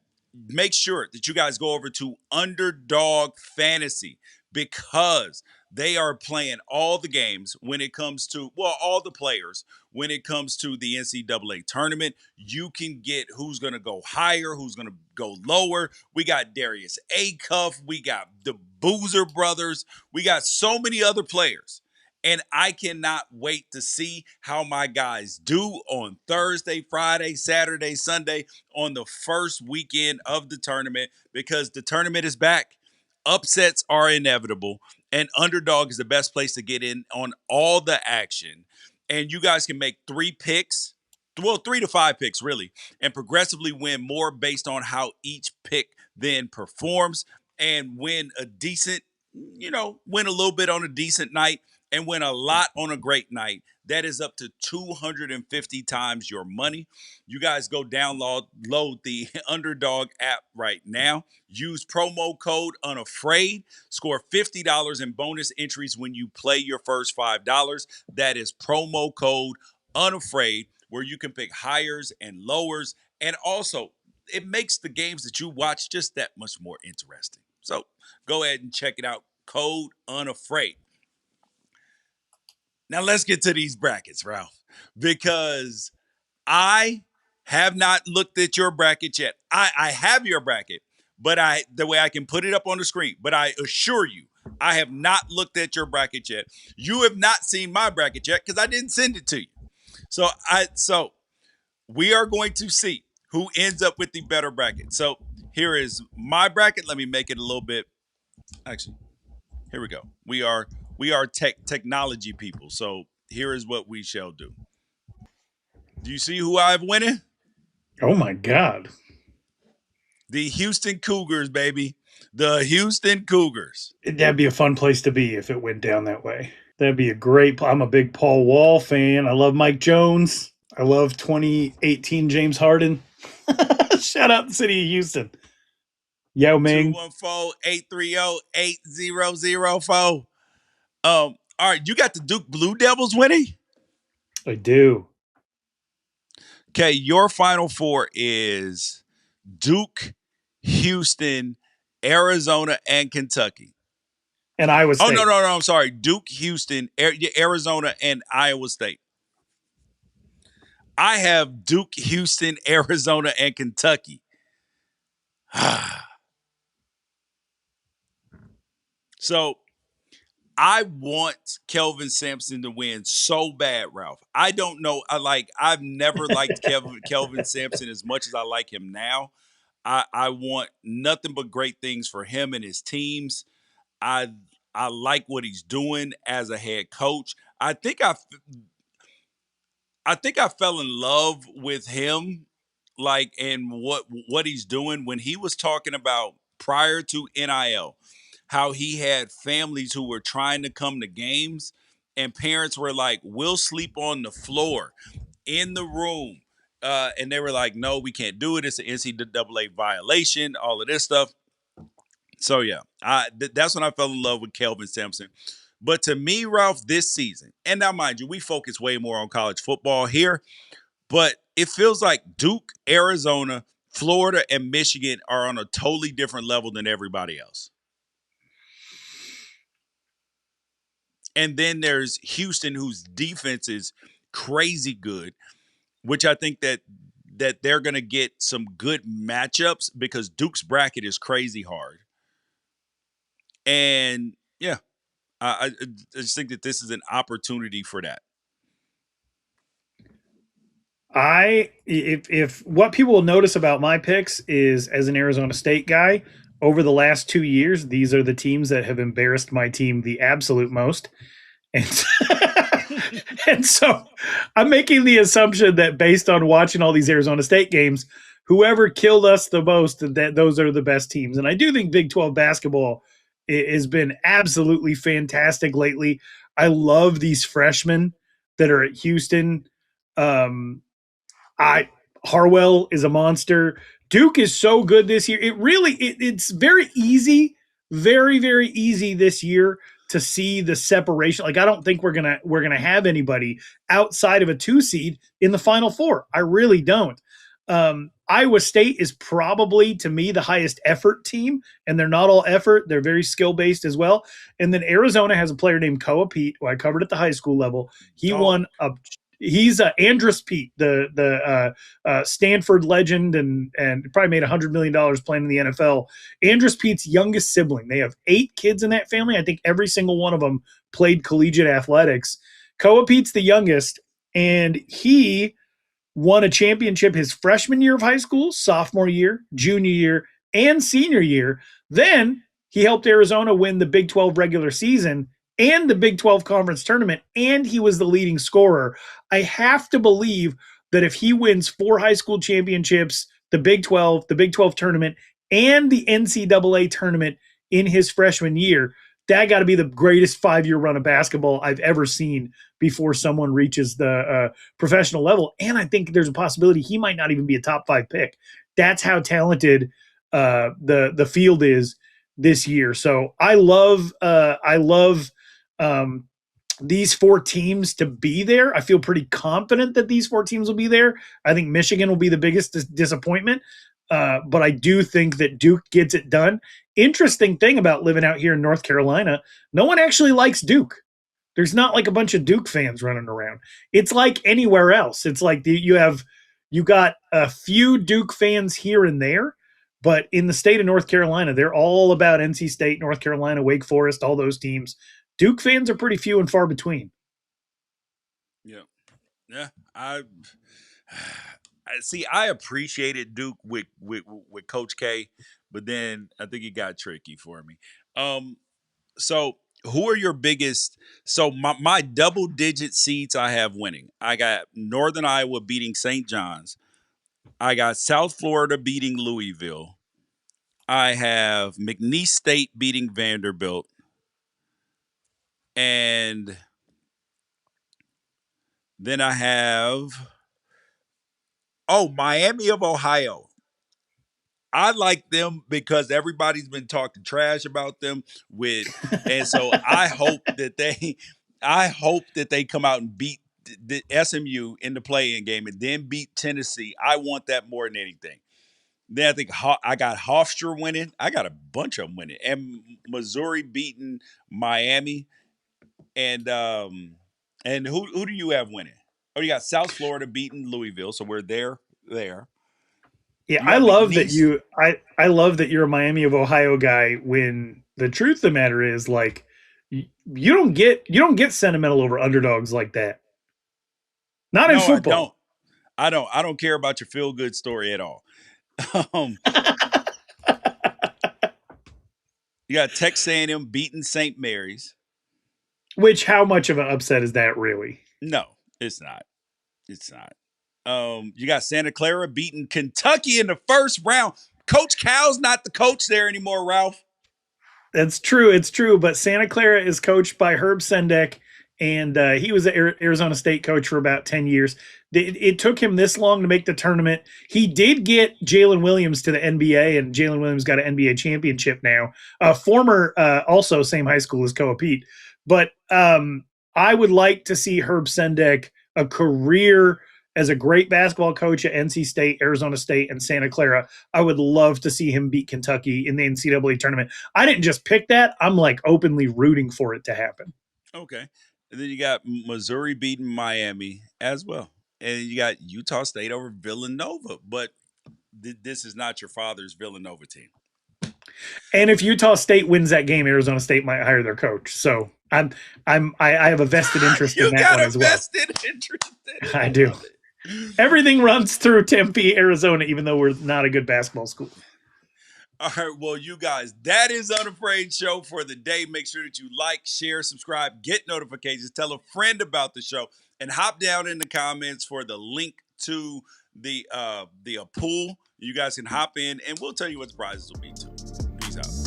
A: make sure that you guys go over to Underdog Fantasy. because they are playing all the games when it comes to, well, all the players when it comes to the NCAA tournament. You can get who's going to go higher, who's going to go lower. We got Darius Acuff. We got the Boozer brothers. We got so many other players. And I cannot wait to see how my guys do on Thursday, Friday, Saturday, Sunday, on the first weekend of the tournament, because the tournament is back. Upsets are inevitable, and Underdog is the best place to get in on all the action. And you guys can make 3 picks, well, 3 to 5 picks, really, and progressively win more based on how each pick then performs, and win a decent, win a little bit on a decent night and win a lot on a great night. That is up to 250 times your money. You guys go download the Underdog app right now. Use promo code Unafraid. Score $50 in bonus entries when you play your first $5. That is promo code Unafraid, where you can pick higher and lowers. And also, it makes the games that you watch just that much more interesting. So go ahead and check it out. Code Unafraid. Now let's get to these brackets, Ralph, because I have not looked at your bracket yet. I have your bracket, but the way I can put it up on the screen, but I assure you, I have not looked at your bracket yet. You have not seen my bracket yet because I didn't send it to you. So we are going to see who ends up with the better bracket. So here is my bracket. Let me make it a little bit. Actually, here we go. We are technology people. So here is what we shall do. Do you see who I have winning?
C: Oh my God.
A: The Houston Cougars, baby. The Houston Cougars.
C: That'd be a fun place to be if it went down that way. That'd be a great. I'm a big Paul Wall fan. I love Mike Jones. I love 2018 James Harden. Shout out the city of Houston. Yao Ming.
A: 214-830-8004. All right, you got the Duke Blue Devils winning?
C: I do.
A: Okay, your Final Four is Duke, Houston, Arizona, and Kentucky.
C: And Iowa State.
A: Oh, no, I'm sorry. Duke, Houston, Arizona, and Iowa State. I have Duke, Houston, Arizona, and Kentucky. So I want Kelvin Sampson to win so bad, Ralph. I don't know. I've never liked Kelvin Sampson as much as I like him now. I want nothing but great things for him and his teams. I like what he's doing as a head coach. I think I fell in love with him, and what he's doing when he was talking about prior to NIL, how he had families who were trying to come to games, and parents were like, "We'll sleep on the floor in the room," and they were like, "No, we can't do it. It's an NCAA violation." All of this stuff. So yeah, that's when I fell in love with Kelvin Sampson. But to me, Ralph, this season, and now mind you, we focus way more on college football here, but it feels like Duke, Arizona, Florida, and Michigan are on a totally different level than everybody else. And then there's Houston, whose defense is crazy good, which I think that they're going to get some good matchups because Duke's bracket is crazy hard. And yeah, I just think that this is an opportunity for that.
C: If what people will notice about my picks is, as an Arizona State guy, over the last 2 years, these are the teams that have embarrassed my team the absolute most. And, and so I'm making the assumption that based on watching all these Arizona State games, whoever killed us the most, that those are the best teams. And I do think Big 12 basketball has been absolutely fantastic lately. I love these freshmen that are at Houston. Harwell is a monster. Duke is so good this year. It's very easy, very, very easy this year to see the separation. Like, I don't think we're gonna have anybody outside of a 2 seed in the Final Four. I really don't. Iowa State is probably, to me, the highest effort team, and they're not all effort. They're very skill-based as well. And then Arizona has a player named Koa Pete, who I covered at the high school level. He's Andrus Pete, the Stanford legend, and probably made $100 million playing in the NFL. Andrus Pete's youngest sibling. They have 8 kids in that family. I think every single one of them played collegiate athletics. Koa Pete's the youngest, and he won a championship his freshman year of high school, sophomore year, junior year, and senior year. Then he helped Arizona win the Big 12 regular season and the Big 12 conference tournament, and he was the leading scorer. I have to believe that if he wins 4 high school championships, the Big 12 tournament, and the NCAA tournament in his freshman year, that got to be the greatest 5-year run of basketball I've ever seen before someone reaches the professional level. And I think there's a possibility he might not even be a top 5 pick. That's how talented the field is this year. So I love these 4 teams to be there. I feel pretty confident that these 4 teams will be there. I think Michigan will be the biggest disappointment. But I do think that Duke gets it done. Interesting thing about living out here in North Carolina, no one actually likes Duke. There's not like a bunch of Duke fans running around. It's like anywhere else. It's like you got a few Duke fans here and there, but in the state of North Carolina, they're all about NC State, North Carolina, Wake Forest, all those teams. Duke fans are pretty few and far between.
A: Yeah. I appreciated Duke with Coach K, but then I think it got tricky for me. So who are your biggest? So my double-digit seeds I have winning. I got Northern Iowa beating St. John's. I got South Florida beating Louisville. I have McNeese State beating Vanderbilt. And then I have Miami of Ohio. I like them because everybody's been talking trash about them and so I hope that they come out and beat the SMU in the play-in game and then beat Tennessee. I want that more than anything. Then I think I got Hofstra winning. I got a bunch of them winning, and Missouri beating Miami, and who do you have winning? Oh, you got South Florida beating Louisville, so we're there.
C: Yeah, I love that I love that you're a Miami of Ohio guy when the truth of the matter is, like, you don't get sentimental over underdogs like that. Not in football.
A: I don't care about your feel good story at all. You got Texas A&M beating St. Mary's.
C: Which, how much of an upset is that really?
A: No, it's not. It's not. You got Santa Clara beating Kentucky in the first round. Coach Cal's not the coach there anymore, Ralph.
C: That's true. It's true. But Santa Clara is coached by Herb Sendek, and he was an Arizona State coach for about 10 years. It took him this long to make the tournament. He did get Jalen Williams to the NBA, and Jalen Williams got an NBA championship now. Former, also same high school as Koa Pete. But I would like to see Herb Sendek a career as a great basketball coach at NC State, Arizona State, and Santa Clara. I would love to see him beat Kentucky in the NCAA tournament. I didn't just pick that. I'm like openly rooting for it to happen.
A: Okay. And then you got Missouri beating Miami as well. And you got Utah State over Villanova. But this is not your father's Villanova team.
C: And if Utah State wins that game, Arizona State might hire their coach. So I have a vested interest in that one as well. I do. Everything runs through Tempe, Arizona, even though we're not a good basketball school.
A: All right, well, you guys, that is Unafraid Show for the day. Make sure that you like, share, subscribe, get notifications, tell a friend about the show, and hop down in the comments for the link to the pool. You guys can hop in, and we'll tell you what the prizes will be too. Peace out.